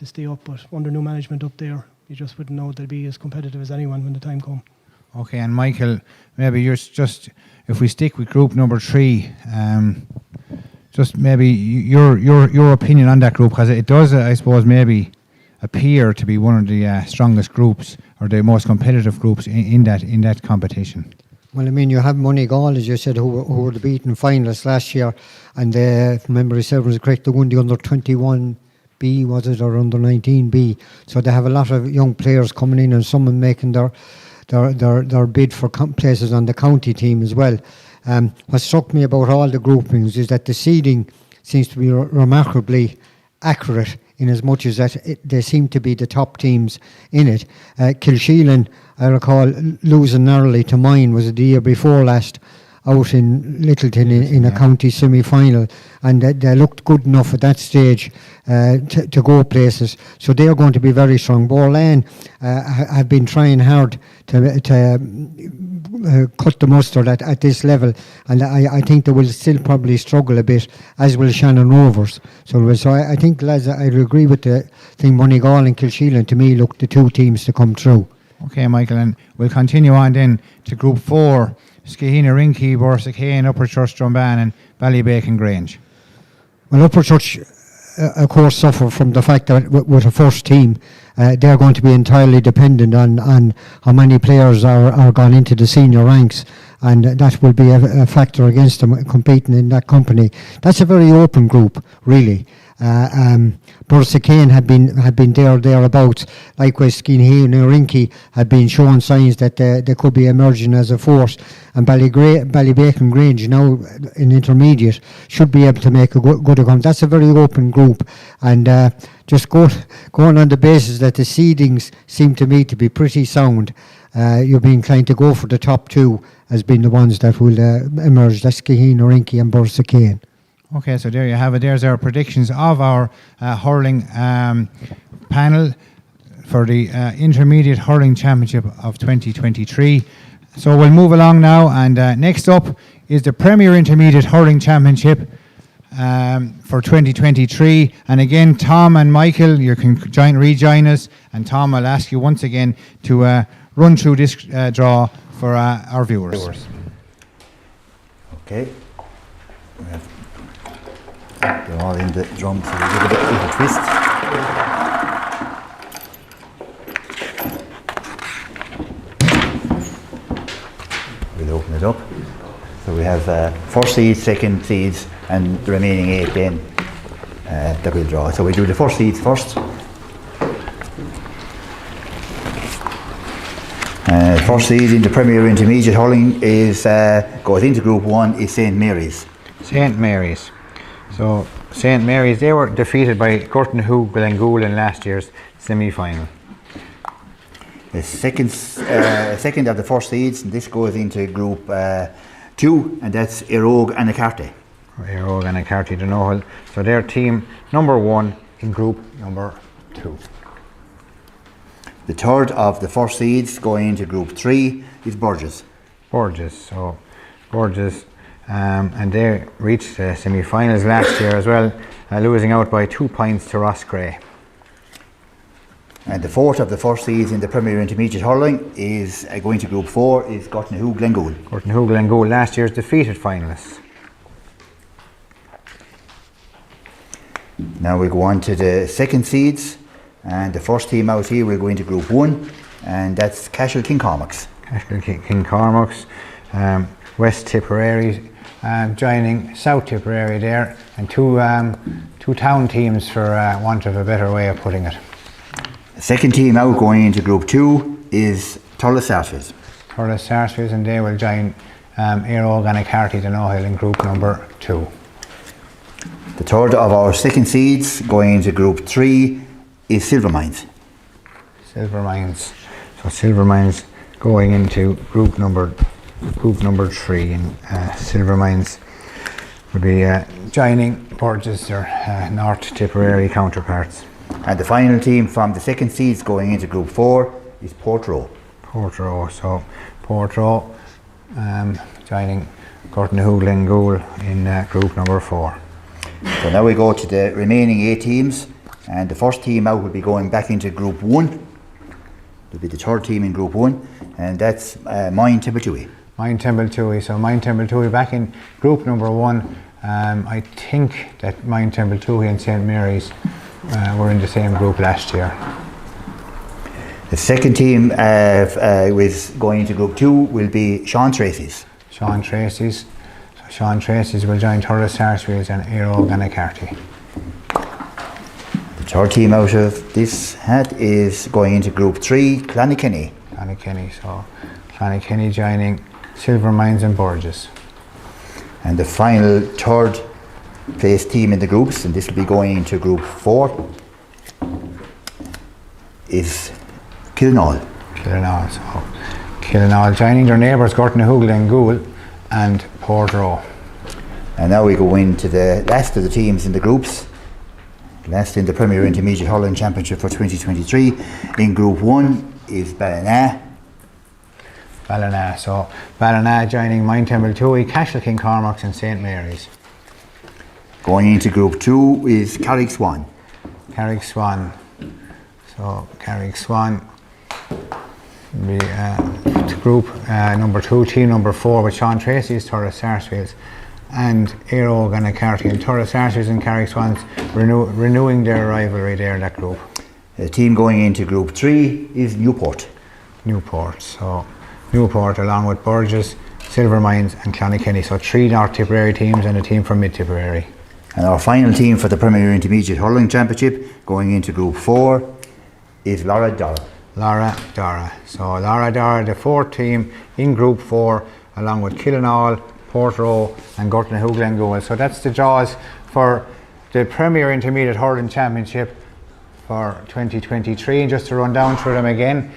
stay up, but under new management up there, you just wouldn't know they'll be as competitive as anyone when the time comes. Okay, and Michael, maybe you're just, if we stick with group number 3, just maybe your opinion on that group, because it does, I suppose, maybe appear to be one of the strongest groups or the most competitive groups in that competition. Well, I mean, you have Moneygall, as you said, who were the beaten finalists last year, and if memory serves correct, they won the under 21B, was it, or under 19B? So they have a lot of young players coming in, and some making their bid for places on the county team as well. What struck me about all the groupings is that the seeding seems to be remarkably accurate, in as much as that they seem to be the top teams in it. Kilsheelan, I recall losing narrowly to mine, was it the year before last, out in Littleton in a county semi-final, and they looked good enough at that stage to go places. So they are going to be very strong. Borland have been trying hard to cut the mustard at this level, and I think they will still probably struggle a bit, as will Shannon Rovers. So I think, lads, I agree with the thing. Moneygall and Kilsheelan, to me, look the 2 teams to come through. Okay, Michael, and we'll continue on then to group 4. Skehina, Rinky, Borsakane, Upper Church, Drumban and Ballybacon Grange. Well, Upper Church, of course, suffer from the fact that with a first team, they're going to be entirely dependent on how many players are gone into the senior ranks, and that will be a factor against them competing in that company. That's a very open group, really. Borsakane had been thereabouts. Likewise, Skehina and Rinky had been showing signs that they could be emerging as a force, and Ballybacon Grange, now in intermediate, should be able to make a good account. That's a very open group, and just going on the basis that the seedings seem to me to be pretty sound, you'll be inclined to go for the top 2 as being the ones that will emerge. That's Skehina, Rinky and Borsakane. Okay, so there you have it. There's our predictions of our hurling panel for the Intermediate Hurling Championship of 2023. So we'll move along now, and next up is the Premier Intermediate Hurling Championship for 2023. And again, Tom and Michael, you can rejoin us, and Tom, I'll ask you once again to run through this draw for our viewers. Okay. They're all in the drum, so we give it a little twist. We'll open it up. So we have first seeds, second seeds, and the remaining 8 then that we'll draw. So we do the first seeds first. First seed in the Premier Intermediate Hurling is goes into Group 1 is St Mary's. St Mary's. So St Mary's, they were defeated by Gurton Glengool in last year's semi-final. The second of the first seeds, and this goes into Group 2, and that's Erogue and Acarte. Erogue and Acarte Donoghue. So they're team number 1 in Group number 2. The third of the first seeds going into Group 3 is Burgess. So Burgess, and they reached the semi-finals last year as well, losing out by 2 points to Rosscray. And the fourth of the first seeds in the Premier Intermediate Hurling is going to Group 4 is Gurton Glengool, last year's defeated finalists. Now we go on to the second seeds, and the first team out here will go into Group 1, and that's Cashel King Cormacs. West Tipperary, joining South Tipperary there, and two town teams for want of a better way of putting it. The second team out going into Group 2 is Thurles Sarsfields. Thurles Sarsfields, and they will join Éire Óg and Carty de Nohill in Group number 2. The third of our second seeds going into Group 3 is Silvermines. Silvermines. So Silvermines going into group number 3, and Silvermines will be joining Burgess, their North Tipperary counterparts. And the final team from the second seeds going into Group 4 is Portroe. So Portroe joining Hurling in group number 4. So now we go to the remaining 8 teams, and the first team out will be going back into Group 1. It'll be the third team in Group 1, and that's Moyne Temple-Toohey. Moyne Temple-Toohey. So Moyne Temple-Toohey back in group number 1. I think that Moyne Temple-Toohey and St Mary's were in the same group last year. The second team with going into Group 2 will be Sean Tracy's. Sean Tracy's. So Sean Tracy's will join Thurles Sarsfields and Éire Óg and Carty. The third team out of this hat is going into Group 3, Clonakilty. So Clonakilty joining Silvermines and Burgess. And the final third place team in the groups, and this will be going into Group 4, is Killinall. So Killinall joining their neighbours Gortnahoogla and Goole and Portroe. And now we go into the last of the teams in the groups. Last in the Premier Intermediate Hurling Championship for 2023. In Group 1 is Ballina. So Ballina joining Moyne Temple-Toohey, Cashel Kincormac and St Mary's. Going into Group 2 is Carrick-Swan. So Carrick-Swan will be group number 2, team number 4 with Sean Tracy's Thurles Sarsfields and Éire Óg and Carty, and Thurles Sarsfields and Carrick-Swans renewing their rivalry there in that group. The team going into Group 3 is Newport. So Newport along with Burgess, Silvermines and Clonakilty. So 3 North Tipperary teams and a team from Mid Tipperary. And our final team for the Premier Intermediate Hurling Championship going into Group 4 is Lara Dara. So Lara Dara, the 4th team in Group 4, along with Killinall, Portroe and Gortnahoogla and Goole. So that's the draws for the Premier Intermediate Hurling Championship for 2023. And just to run down through them again,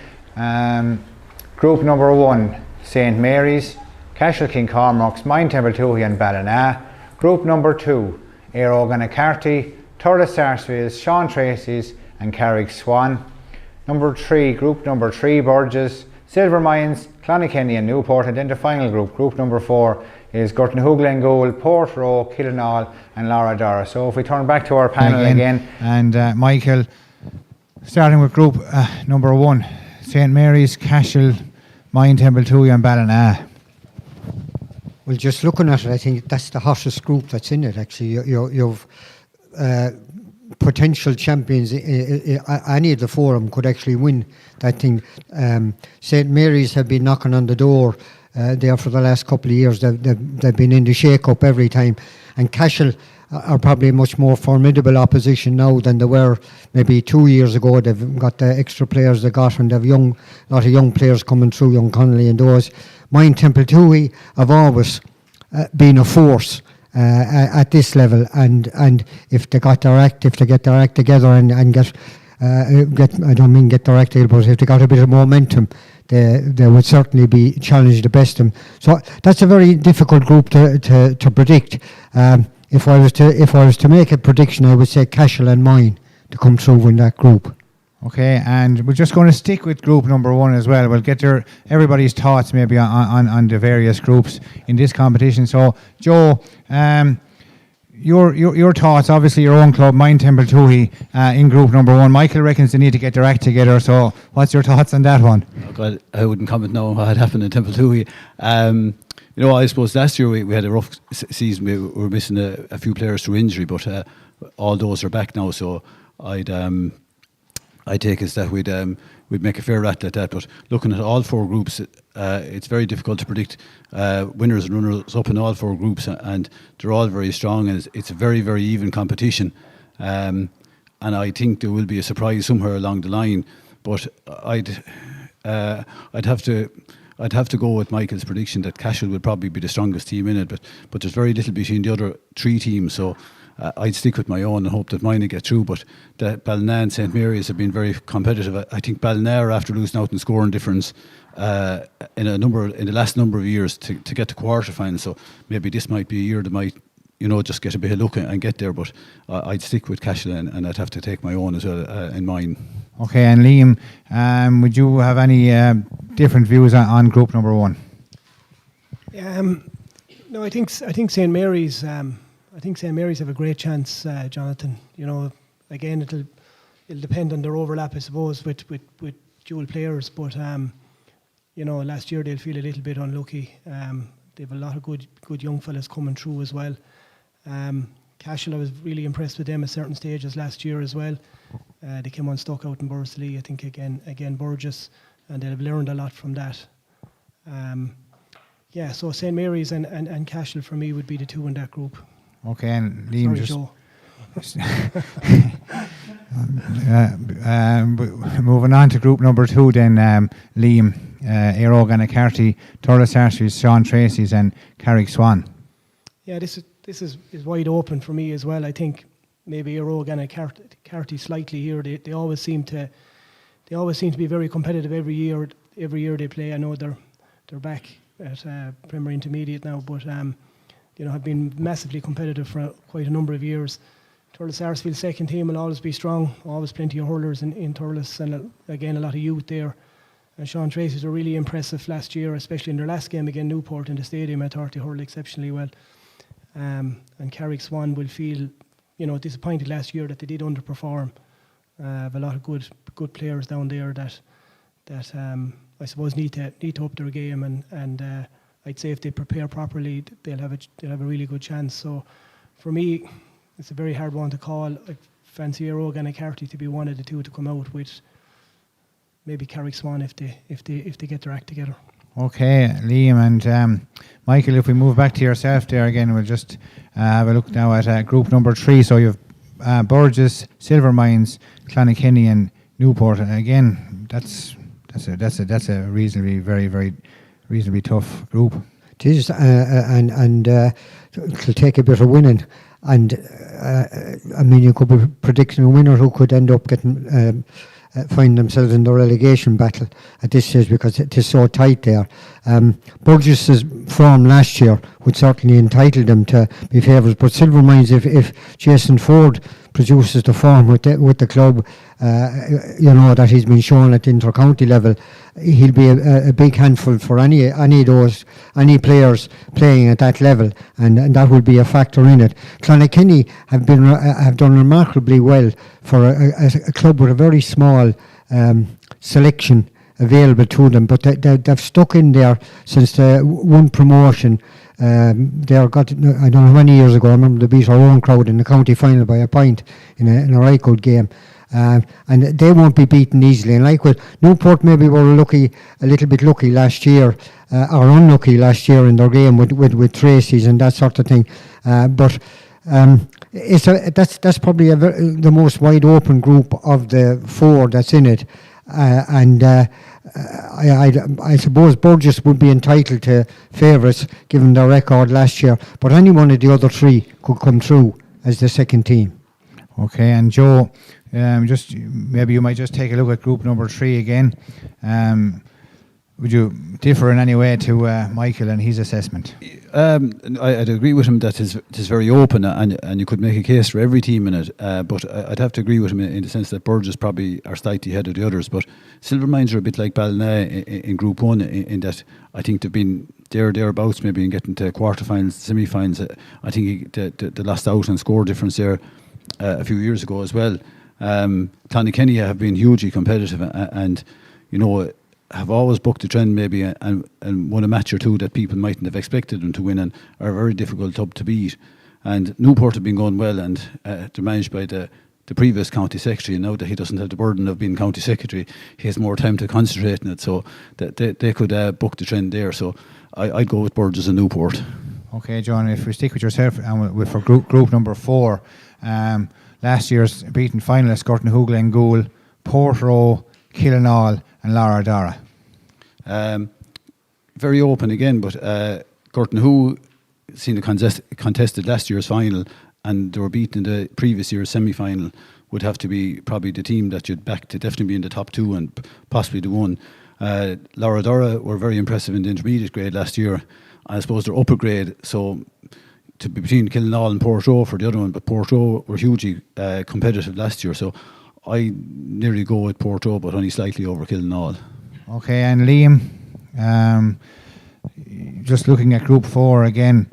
group number 1, St Mary's, Cashel Kincormac, Moyne Temple-Toohey and Ballina. Group number 2, Éire Óg and Carty, Thurles Sarsfields, Sean Tracy's and Carrick-Swan. Group number 3, Burgess, Silvermines, Clonakilty and Newport. And then the final group number 4, is Gortnahoogla and Goole, Portroe, Killinall and Lara Dara. So if we turn back to our panel again, and Michael, starting with group number 1, St Mary's, Cashel, Moyne Temple-Toohey and Ballina. Well, just looking at it, I think that's the hottest group that's in it, actually. You've potential champions, any of the 4 of them could actually win that thing. St Mary's have been knocking on the door there for the last couple of years. They've been in the shake-up every time. And Cashel are probably a much more formidable opposition now than they were maybe 2 years ago. They've got the extra players they got, and they've a lot of young players coming through, young Connolly and those. Moyne Temple-Toohey have always been a force at this level, and if they get their act together and get I don't mean get their act together, but if they got a bit of momentum, they would certainly be challenged the best of them. So that's a very difficult group to predict. If I was to make a prediction, I would say Cashel and Moyne to come through in that group. Okay, and we're just going to stick with group number 1 as well. We'll get everybody's thoughts maybe on the various groups in this competition. So, Joe, your thoughts, obviously your own club, Moyne Temple-Toohey, in group number 1. Michael reckons they need to get their act together. So, what's your thoughts on that one? Oh God, I wouldn't comment now on what had happened in Temple-Toohey. I suppose last year we had a rough season. We were missing a few players through injury, but all those are back now. So I take is that we'd make a fair rattle at that. But looking at all 4 groups, it's very difficult to predict winners and runners up in all 4 groups, and they're all very strong, and it's a very, very even competition. And I think there will be a surprise somewhere along the line. But I'd have to go with Michael's prediction that Cashel will probably be the strongest team in it. But there's very little between the other 3 teams, so I'd stick with my own and hope that mine will get through. But Ballina and St Mary's have been very competitive. I think Ballina are after losing out in scoring difference in the last number of years to get to quarterfinals. So maybe this might be a year that might, just get a bit of luck and get there. But I'd stick with Cashel, and I'd have to take my own as well in mine. Okay, and Liam, would you have any different views on group number 1? No, I think St Mary's. I think St Mary's have a great chance, Jonathan. Again, it'll depend on their overlap, I suppose, with dual players. But last year they'll feel a little bit unlucky. They have a lot of good young fellas coming through as well. Cashel, I was really impressed with them at certain stages last year as well. They came unstuck out in Borsley, I think again Burgess, and they'll have learned a lot from that. So St Mary's and Cashel for me would be the 2 in that group. Okay, and Liam, moving on to group number 2 then, Liam, Éire Óg and Carty, Thurles Archery's, Sean Tracy's and Carrick Swan. Yeah, this is wide open for me as well. I think maybe Éire Óg and Carty slightly here. They always seem to be very competitive every year they play. I know they're back at Premier Intermediate now, but have been massively competitive for quite a number of years. Thurles Sarsfield's second team will always be strong, always plenty of hurlers in Thurles, and again a lot of youth there. And Sean Tracy's were really impressive last year, especially in their last game against Newport in the stadium. I thought they hurled exceptionally well. And Carrick Swan will feel, disappointed last year that they did underperform. Have a lot of good players down there that I suppose need to up their game, and I'd say if they prepare properly, they'll have a really good chance. So, for me, it's a very hard one to call. I fancy Éire Óg and Carty to be one of the 2 to come out, with maybe Carrick Swan if they get their act together. Okay, Liam and Michael, if we move back to yourself there again, we'll just have a look now at group number 3. So you've Burgess, Silvermines, Clonakilty and Newport. And again, that's a reasonably very reasonably tough group. It is, and it'll take a bit of winning. And you could be predicting a winner who could end up getting find themselves in the relegation battle at this stage, because it is so tight there. Burgess's form last year would certainly entitle them to be favourites, but Silvermines, if Jason Ford produces the form with the club, that he's been shown at the inter-county level, he'll be a big handful for any players playing at that level, and that will be a factor in it. Clonakilty have done remarkably well for a club with a very small selection available to them, but they've stuck in there since the one promotion. I don't know how many years ago, I remember they beat our own crowd in the county final by a point in a Rycote game. And they won't be beaten easily. And like with Newport, maybe were a little bit lucky last year, or unlucky last year in their game with Tracy's and that sort of thing. But that's probably the most wide open group of the 4 that's in it. I suppose Burgess would be entitled to favourites given their record last year, but any one of the other 3 could come through as the second team. Okay, and Joe, just maybe you might just take a look at group number 3 again. Would you differ in any way to Michael and his assessment? I'd agree with him that it is very open, and you could make a case for every team in it. But I'd have to agree with him in the sense that Burgess probably are slightly ahead of the others. But Silvermines are a bit like Ballina in Group 1 in that I think they've been thereabouts maybe in getting to quarterfinals, semi-finals. I think they lost out on score difference there a few years ago as well. Clonakilty have been hugely competitive and have always bucked the trend maybe and won a match or 2 that people mightn't have expected them to win and are a very difficult club to beat. And Newport have been going well, and they're managed by the the previous county secretary, and now that he doesn't have the burden of being county secretary, he has more time to concentrate on it. So they could book the trend there. So I'd go with Burgess and Newport. Okay, John, if we stick with yourself and for group number 4, last year's beaten finalists, Gortnahoe, Glengoole, Portroe, Killinall and Laradara. Very open again, but Gortnahoe seen contested last year's final, and they were beaten in the previous year's semi-final. Would have to be probably the team that you'd back to definitely be in the top 2 and possibly the 1. Laradara were very impressive in the intermediate grade last year. I suppose they're upper grade, so to be between Killinall and Portroe for the other one, but Portroe were hugely competitive last year, so I nearly go with Portroe, but only slightly over Killinall. Okay, and Liam, just looking at Group 4 again,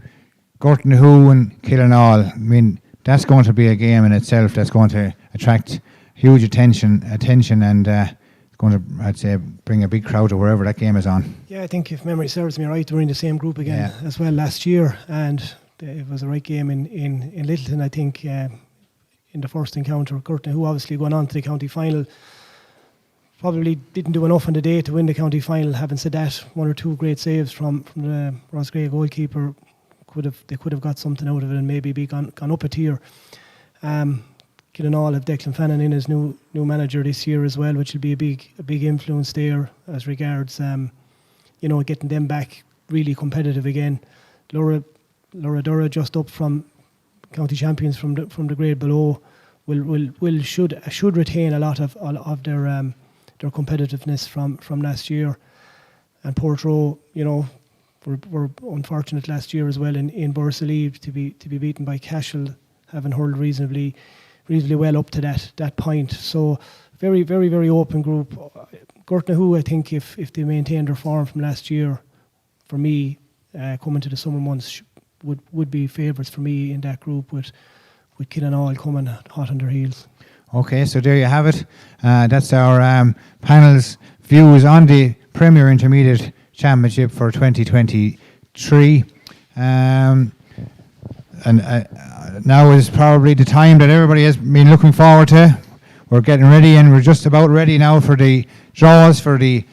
Gortnahoe and Killinall, I mean, that's going to be a game in itself that's going to attract huge attention and going to, I'd say, bring a big crowd to wherever that game is on. Yeah, I think if memory serves me right, they were in the same group again as well last year, and it was a right game in Littleton, I think, in the first encounter. Gortnahoe obviously going on to the county final. Probably didn't do enough on the day to win the county final. Having said that, 1 or 2 great saves from the Roscrea goalkeeper. They could have got something out of it and maybe gone up a tier. Killinall have Declan Fannin in as new manager this year as well, which will be a big influence there as regards getting them back really competitive again. Laradara just up from county champions from the grade below should retain a lot of their competitiveness from last year. And Portroe, were unfortunate last year as well in Borsaleve to be beaten by Cashel, having hurled reasonably well up to that point. So very, very, very open group. Gortnahoe, I think if they maintain their form from last year, for me, coming to the summer months, would be favourites for me in that group with Killinall coming hot on their heels. Okay, so there you have it. That's our panel's views on the Premier Intermediate Championship for 2023. And now is probably the time that everybody has been looking forward to. We're getting ready, and we're just about ready now for the draws for the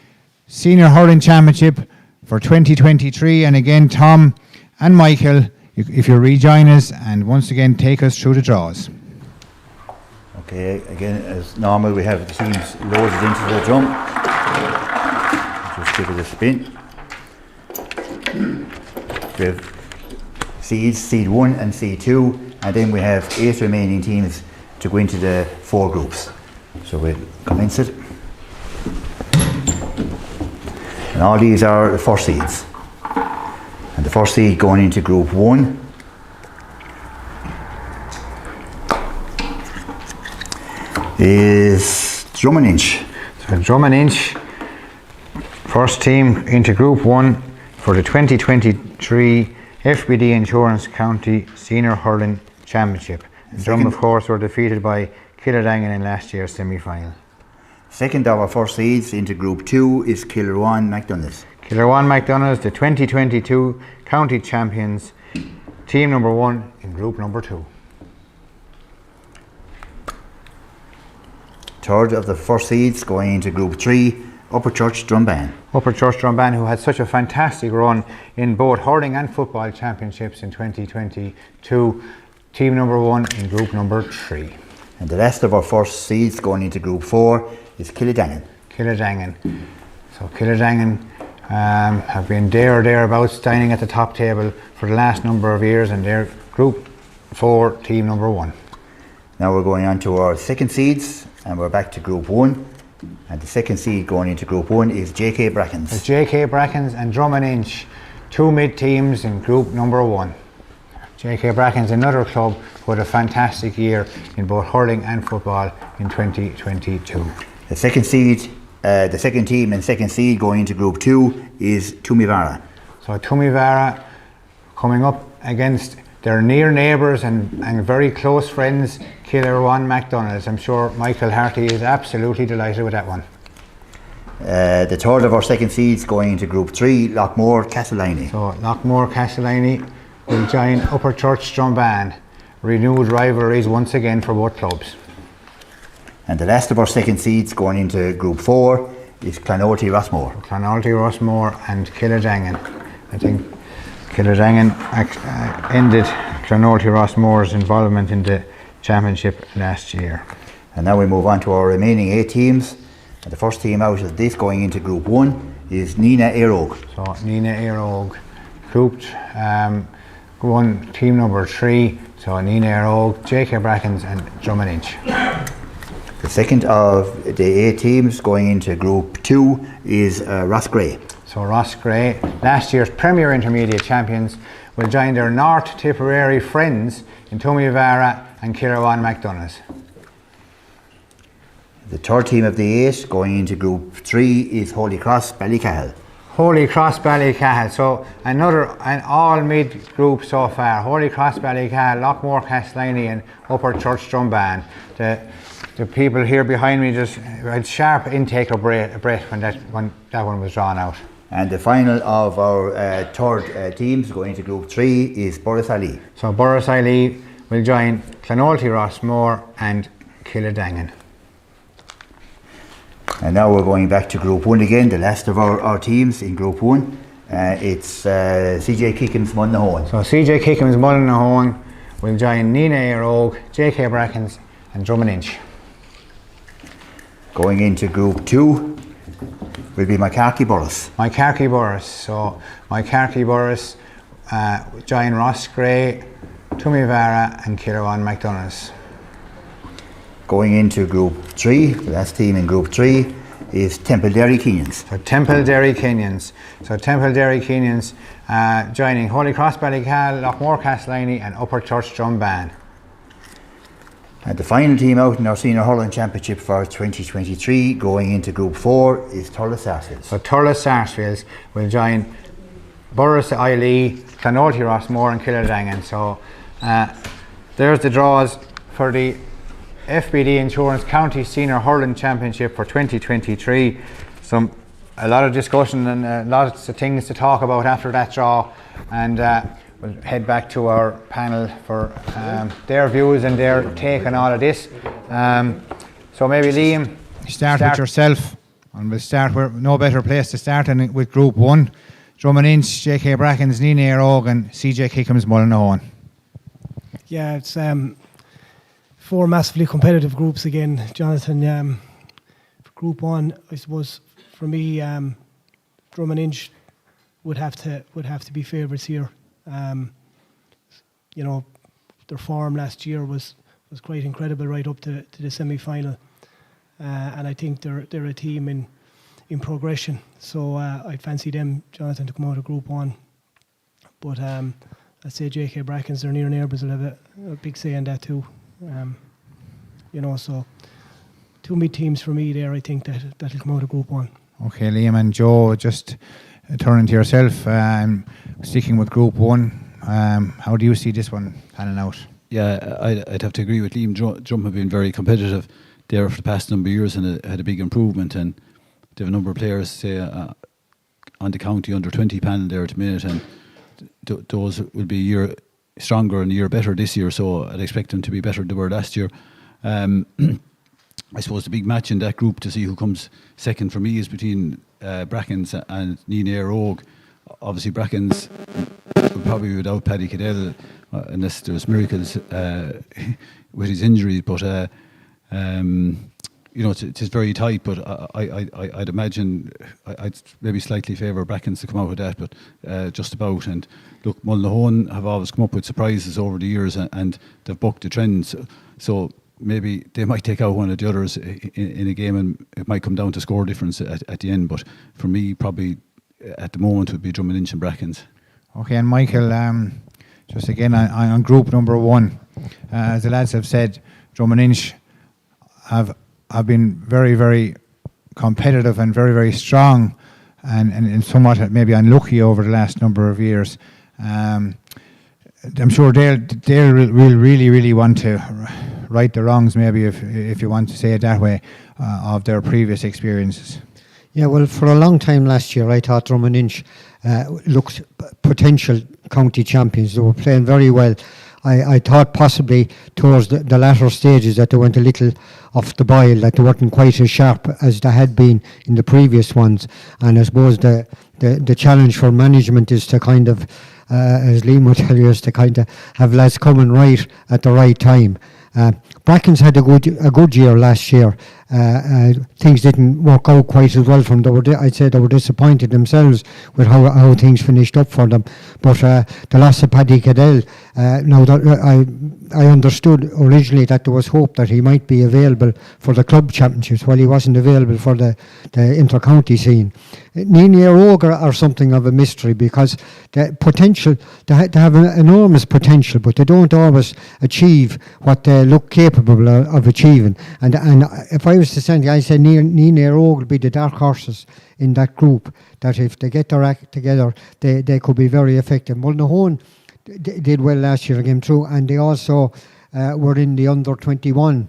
Senior Hurling Championship for 2023. And again, Tom and Michael, if you rejoin us and once again take us through the draws. Okay, again, as normal, we have the teams loaded into the drum. Just give it a spin. We have seeds, seed 1 and seed 2, and then we have 8 remaining teams to go into the 4 groups. So we'll commence it. And all these are the first seeds. And the first seed going into group 1 is Drummond-Inch. So Drummond-Inch, first team into Group 1 for the 2023 FBD Insurance County Senior Hurling Championship. Drum, of course, were defeated by Killadangan in last year's semi-final. Second of our first seeds into Group 2 is Kilruane McDonough's. Kilruane McDonough's, the 2022 County Champions, team number 1 in Group number 2. Third of the first seeds going into Group 3, Upper Church Drumban. Upper Church Drumban, who had such a fantastic run in both hurling and football championships in 2022, team number 1 in Group number 3. And the rest of our first seeds going into Group 4 is Killadangan. Killadangan. So Killadangan have been there or thereabouts, standing at the top table for the last number of years, and they're Group 4, team number 1. Now we're going on to our second seeds, and we're back to Group 1. And the second seed going into Group 1 is JK Brackens. It's JK Brackens and Drummond-Inch, 2 mid teams in Group number 1. JK Brackens, another club who had a fantastic year in both hurling and football in 2022. The second seed, the second team and second seed going into Group 2 is Tumivara. So Tumivara coming up against their near neighbours and very close friends, Kilruane McDonough's. I'm sure Michael Harty is absolutely delighted with that one. The third of our second seeds going into Group 3, Lockmore Castleiney. So Lockmore Castleiney will join Upper Church Strumban. Renewed rivalries once again for both clubs. And the last of our second seeds going into Group 4 is Clonalty Rossmore. Clonalty Rossmore and Killadangan. I think Killadangan ended Clonalty Rossmore's involvement in the championship last year. And now we move on to our remaining 8 teams. And the first team out of this going into Group 1 is Nina Airog. So Nina Airog grouped 1, team number 3. So Nina Airog, JK Brackens and Drummond. The second of the 8 teams going into Group 2 is Ross Gray. So Ross Gray, last year's Premier Intermediate champions, will join their North Tipperary friends in Tumivara and Kirawan McDonough's. The third team of the 8 going into Group 3 is Holy Cross Ballycahill. Holy Cross Ballycahill, so an all mid group so far. Holy Cross Ballycahill, Lockmore Castliney and Upper Church Drumban. The people here behind me just had sharp intake of breath when that one was drawn out. And the final of our third teams going into Group 3 is Borrisalee. So Borrisalee will join Clonalty Rossmore and Killadangan. And now we're going back to Group 1 again, the last of our teams in Group 1. It's CJ Kickham's Mullinahone. So CJ Kickham's Mullinahone will join Nina Airog, JK Brackens and Drummond. Going into Group 2 will be Macarkey Burris. Macarkey Burris. So Macarkey Burris join Ross Gray, Tumivara and Kirawan McDonough's. Going into Group 3, the last team in Group 3 is Temple-Derry Kenyans. So Temple-Derry Kenyans. So Temple-Derry Kenyans joining Holy Cross Ballycahill, Lockmore Castliney and Upper Church Drumban. And the final team out in our Senior Hurling Championship for 2023 going into Group 4 is Thurles Sarsfields. So Thurles Sarsfields will join Burris Ilee, Clonalty Rossmore and Killadangan. So there's the draws for the FBD Insurance County Senior Hurling Championship for 2023. A lot of discussion and lots of things to talk about after that draw, and we'll head back to our panel for their views and their take on all of this. So maybe Liam, start with yourself, and we'll start where no better place to start than with Group 1. Drummond, JK Brackens, Nina Airog and CJ Kickham's Mullinahone. Yeah, it's 4 massively competitive groups again, Jonathan. For Group 1, I suppose for me, Drummond would have to be favourites here. You know, their form last year was quite incredible right up to the semi-final, and I think they're a team in progression. So I'd fancy them, Jonathan, to come out of Group 1. But I'd say JK Brackens, their near neighbours, will have a big say in that too. You know, so 2 mid teams for me there. I think that'll come out of Group 1. Okay, Liam and Joe, just turning to yourself, sticking with Group 1, how do you see this one panning out? Yeah, I'd have to agree with Liam. Drum have been very competitive there for the past number of years and had a big improvement, and they have a number of players, say, on the county under 20 panel there at the minute, and those will be a year stronger and a year better this year, so I'd expect them to be better than they were last year. I suppose the big match in that group to see who comes second for me is between Brackens and Nina Airog. Obviously Brackens will probably be without Paddy Cadell unless there's miracles with his injury, but you know, it's very tight, but I'd imagine I'd maybe slightly favour Brackens to come out with that, but just about. And look, Mullinahone have always come up with surprises over the years, and they've bucked the trends. So maybe they might take out one of the others in a game, and it might come down to score difference at the end. But for me, probably at the moment would be Drummond and Brackens. Okay, and Michael, just again on group number 1, as the lads have said, Drummond have been very, very competitive and very, very strong, and somewhat maybe unlucky over the last number of years. I'm sure they'll really, really want to right the wrongs, maybe if you want to say it that way, of their previous experiences. Yeah, well, for a long time last year, I thought Drummond looked potential county champions. They were playing very well. I thought possibly towards the latter stages that they went a little off the boil, that they weren't quite as sharp as they had been in the previous ones. And I suppose the challenge for management is to kind of, as Liam would tell you, is to kind of have lads coming right at the right time. Brackens had a good year last year. Things didn't work out quite as well from them. I'd say they were disappointed themselves with how things finished up for them. But the loss of Paddy Cadell, now that I understood originally that there was hope that he might be available for the club championships while he wasn't available for the inter-county scene. Nini Ogre are something of a mystery because the potential, they have an enormous potential, but they don't always achieve what they look capable of achieving. And if I was to say, I said Nini Ogre will be the dark horses in that group, that if they get their act together, they could be very effective. Mullinahone did well last year, came through, and they also were in the under-21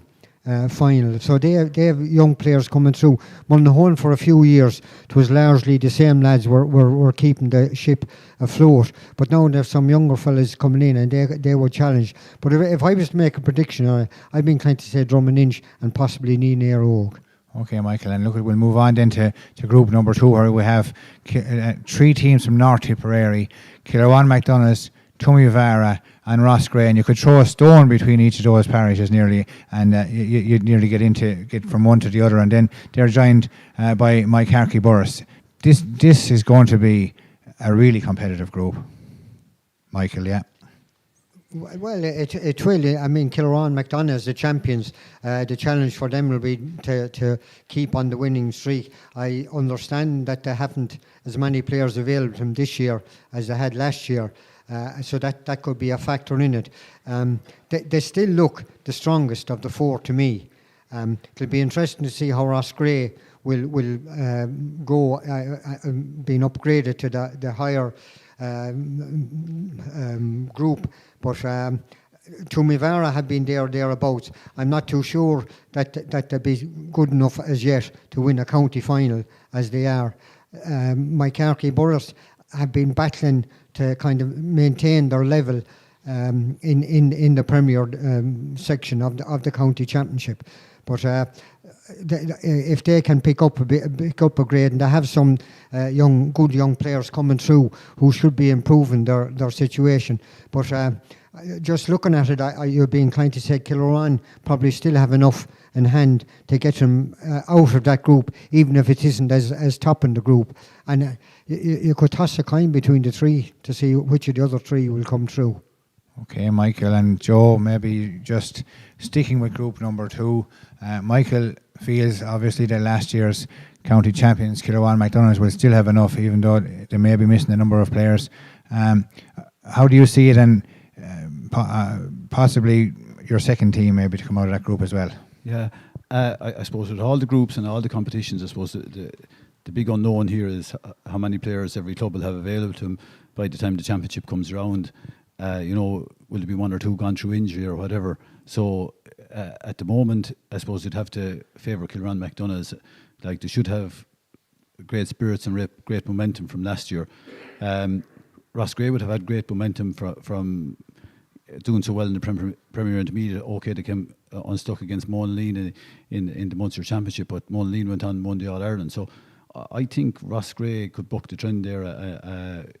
final. So they have young players coming through. Mullinahone for a few years, it was largely the same lads were keeping the ship afloat. But now there's some younger fellas coming in, and they were challenged. But if I was to make a prediction, I'd be inclined to say Drummond Inch and possibly Nina Oak. Okay, Michael, and look, we'll move on then to group number 2, where we have 3 teams from North Tipperary: Killerwan McDonough's, Tumivara and Ross Gray, and you could throw a stone between each of those parishes nearly, and you'd nearly get from one to the other, and then they're joined by Mike Harkey Burris. This is going to be a really competitive group, Michael. Yeah. Well, it will. I mean, Killerwan McDonough as the champions. The challenge for them will be to keep on the winning streak. I understand that they haven't as many players available to them this year as they had last year. So that could be a factor in it. They still look the strongest of the 4 to me. It'll be interesting to see how Ross Gray will go, being upgraded to the higher group. But Tumivara have been thereabouts. I'm not too sure that they'll be good enough as yet to win a county final as they are. Mike Harkey Burris have been battling to kind of maintain their level in the Premier section of the county championship. But if they can pick up a grade, and they have some good young players coming through who should be improving their situation. But just looking at it, you'd be inclined to say Killerwan probably still have enough in hand to get them out of that group, even if it isn't as top in the group. And you could toss a coin between the 3 to see which of the other 3 will come through. Okay, Michael and Joe, maybe just sticking with group number 2. Michael feels obviously that last year's county champions, Killerwan McDonough's, will still have enough, even though they may be missing a number of players. How do you see it, and possibly your second team maybe to come out of that group as well? Yeah, I suppose with all the groups and all the competitions, I suppose the big unknown here is how many players every club will have available to them by the time the championship comes around. Will there be 1 or 2 gone through injury or whatever? So at the moment, I suppose you'd have to favour Killerwan McDonough's. Like, they should have great spirits and great momentum from last year. Ross Gray would have had great momentum from doing so well in the Premier Intermediate. Okay, they came unstuck against Monaleen in the Munster Championship, but Monaleen went on and won the All-Ireland. So I think Ross Gray could buck the trend there,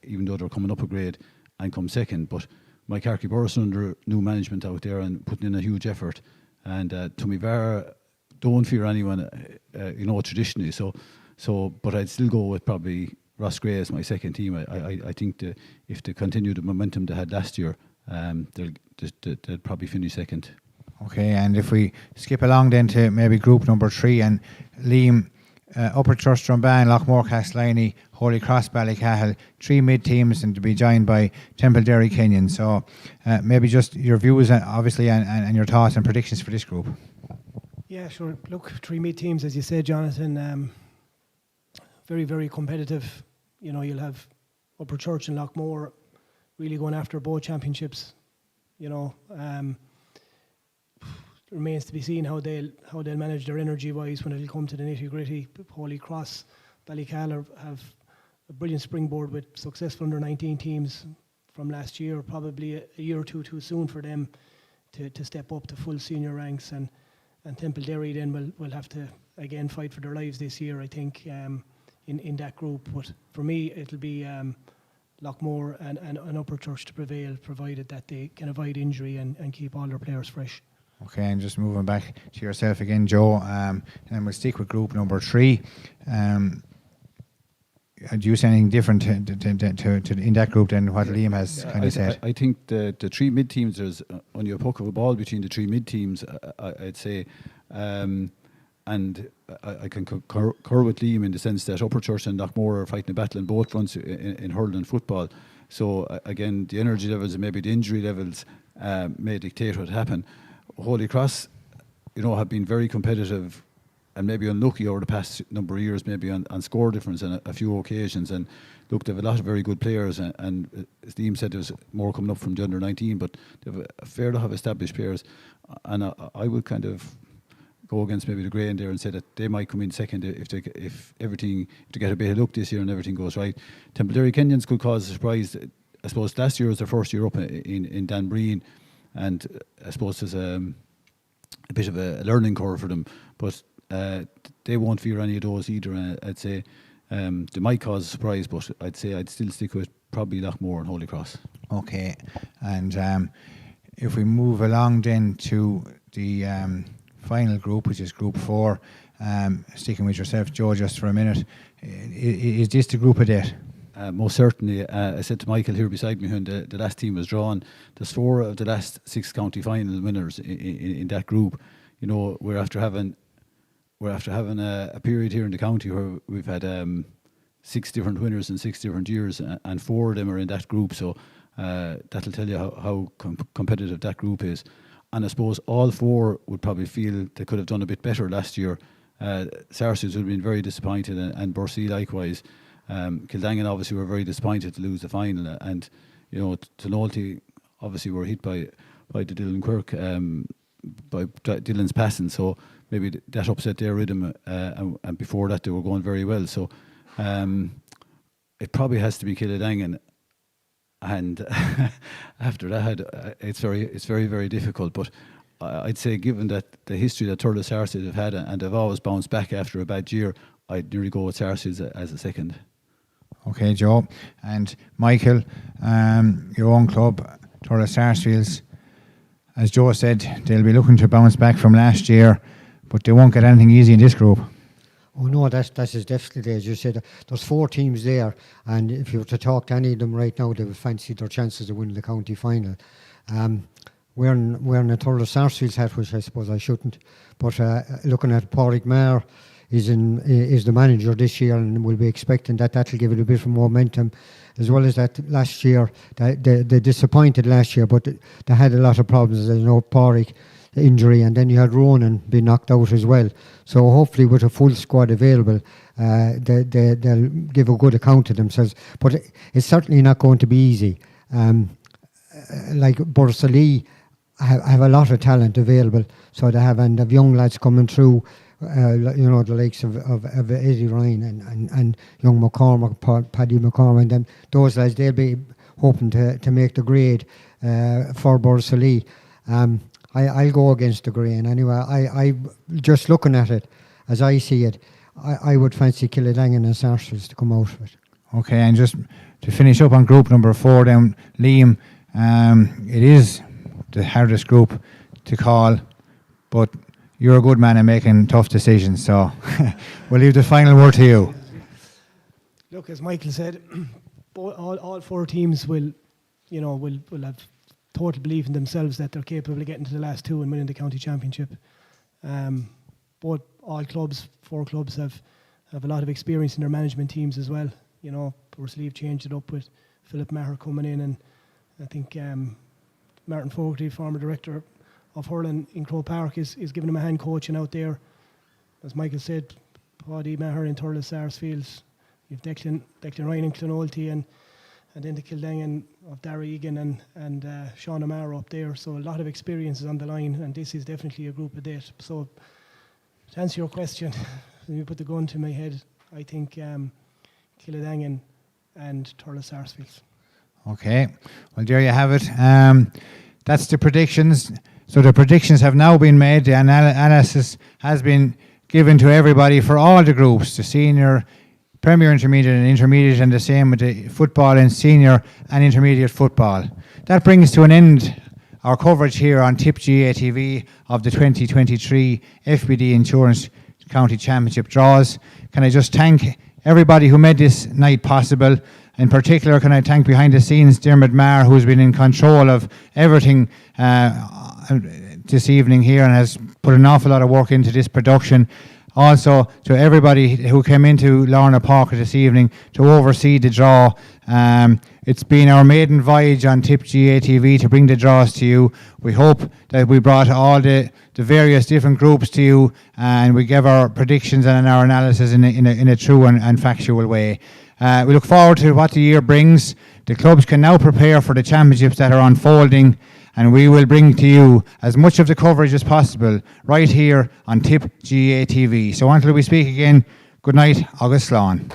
even though they're coming up a grade, and come second. But Mike Harkey Burris under new management out there and putting in a huge effort. And Tumivara don't fear anyone, traditionally. So, but I'd still go with probably Ross Gray as my second team. I think if they continue the momentum they had last year, they'll probably finish second. Okay, and if we skip along then to maybe group number 3, and Liam, Upper Trust Drumban, Lochmore Castleiney, Holy Cross Ballycahill, 3 mid-teams, and to be joined by Temple Derry Kenyon. So maybe just your views, obviously, and your thoughts and predictions for this group. Yeah, sure. Look, 3 mid-teams, as you said, Jonathan, very, very competitive. You'll have Upper Church and Lochmore really going after both championships. Remains to be seen how they'll manage their energy-wise when it'll come to the nitty-gritty. Holy Cross, Ballycahill have a brilliant springboard with successful under-19 teams, from last year, probably a year or two too soon for them to step up to full senior ranks, and Temple-Derry then will have to again fight for their lives this year, I think, in that group. But for me, it'll be Lockmore and Upper Church to prevail, provided that they can avoid injury and keep all their players fresh. Okay, and just moving back to yourself again, Joe, and we'll stick with group number 3. Do you say anything different to in that group than what Liam has kind of said? I think the 3 mid teams, there's only a puck of a ball between the 3 mid teams, I'd say. And I can concur with Liam in the sense that Upper Church and Lockmore are fighting a battle in both fronts in hurling and football. So again, the energy levels and maybe the injury levels may dictate what happen. Holy Cross, have been very competitive and maybe unlucky over the past number of years, maybe on score difference on a few occasions. And look, they have a lot of very good players, and as Liam said, there's more coming up from the under 19, but they have a fair lot of established players. And I would kind of go against maybe the grain there and say that they might come in second if they get a bit of luck this year and everything goes right. Temple-Derry Kenyans could cause a surprise. I suppose last year was their first year up in Danbreen, and I suppose there's a bit of a learning curve for them, but they won't fear any of those either. I'd say they might cause a surprise, but I'd say I'd still stick with probably Lockmore and Holy Cross. Okay, and if we move along then to the final group, which is group 4, sticking with yourself, Joe, just for a minute, is this the group of death? Most certainly. I said to Michael here beside me when the last team was drawn, there's 4 of the last 6 county final winners in that group. We're after having a period here in the county where we've had 6 different winners in 6 different years, and 4 of them are in that group. So that'll tell you how competitive that group is. And I suppose all 4 would probably feel they could have done a bit better last year. Sarsfields would have been very disappointed, and Bursey likewise. Kildangan obviously were very disappointed to lose the final, and Tonolty obviously were hit by the Dylan Quirk, by Dylan's passing, so maybe that upset their rhythm, and before that they were going very well. So it probably has to be Kildangan, and after that it's very, very difficult. But I'd say, given that the history that Thurles Sarsfields have had, and they've always bounced back after a bad year, I'd nearly go with Sarsfields as a second. Okay, Joe. And Michael, your own club, Thurles Sarsfields, as Joe said, they'll be looking to bounce back from last year, but they won't get anything easy in this group. Oh no, that is definitely, as you said, there's 4 teams there, and if you were to talk to any of them right now, they would fancy their chances of winning the county final. Wearing a Thurles Sarsfields hat, which I suppose I shouldn't, but looking at Pádraig Maher, is the manager this year, and we'll be expecting that'll give it a bit of momentum, as well as that last year they disappointed last year, but they had a lot of problems. There's Pádraig injury, and then you had Ronan be knocked out as well. So hopefully with a full squad available, they'll give a good account of themselves. But it's certainly not going to be easy. Like Borsallee have a lot of talent available, so they have young lads coming through. The likes of Eddie Ryan and young McCormack, Paddy McCormack, and those lads, they'll be hoping to make the grade for Borsallee. I'll go against the grain anyway. I just looking at it, as I see it, I would fancy Kildangan and Sarsfields to come out of it. Okay, and just to finish up on group number 4 then, Liam, it is the hardest group to call, but you're a good man at making tough decisions, so we'll leave the final word to you. Look, as Michael said, all 4 teams will have total belief in themselves that they're capable of getting to the last 2 and winning the county championship. But all clubs, 4 clubs, have a lot of experience in their management teams as well. Borsallee changed it up with Philip Maher coming in, and I think Martin Fogarty, former director of hurling in Croke Park, is giving him a hand coaching out there. As Michael said, Paddy Maher in Thurles Sarsfields, you've Declan Ryan in Clonolty, and then the Kildangan of Darragh Egan and Sean O'Mara up there. So a lot of experiences on the line, and this is definitely a group of death. So to answer your question, when you put the gun to my head, I think Kildangan and Thurles Sarsfields. Okay, well there you have it. That's the predictions. So the predictions have now been made. The analysis has been given to everybody for all the groups, the senior, Premier Intermediate and Intermediate, and the same with the football and senior and intermediate football. That brings to an end our coverage here on Tip GA TV of the 2023 FBD Insurance County Championship draws. Can I just thank everybody who made this night possible? In particular, can I thank behind the scenes Dermot Marr, who's been in control of everything this evening here and has put an awful lot of work into this production. Also, to everybody who came into Lorna Parker this evening to oversee the draw. It's been our maiden voyage on Tip GA TV to bring the draws to you. We hope that we brought all the various different groups to you, and we gave our predictions and our analysis in a true and factual way. We look forward to what the year brings. The clubs can now prepare for the championships that are unfolding, and we will bring to you as much of the coverage as possible right here on Tip GA TV. So until we speak again, good night, August Slán.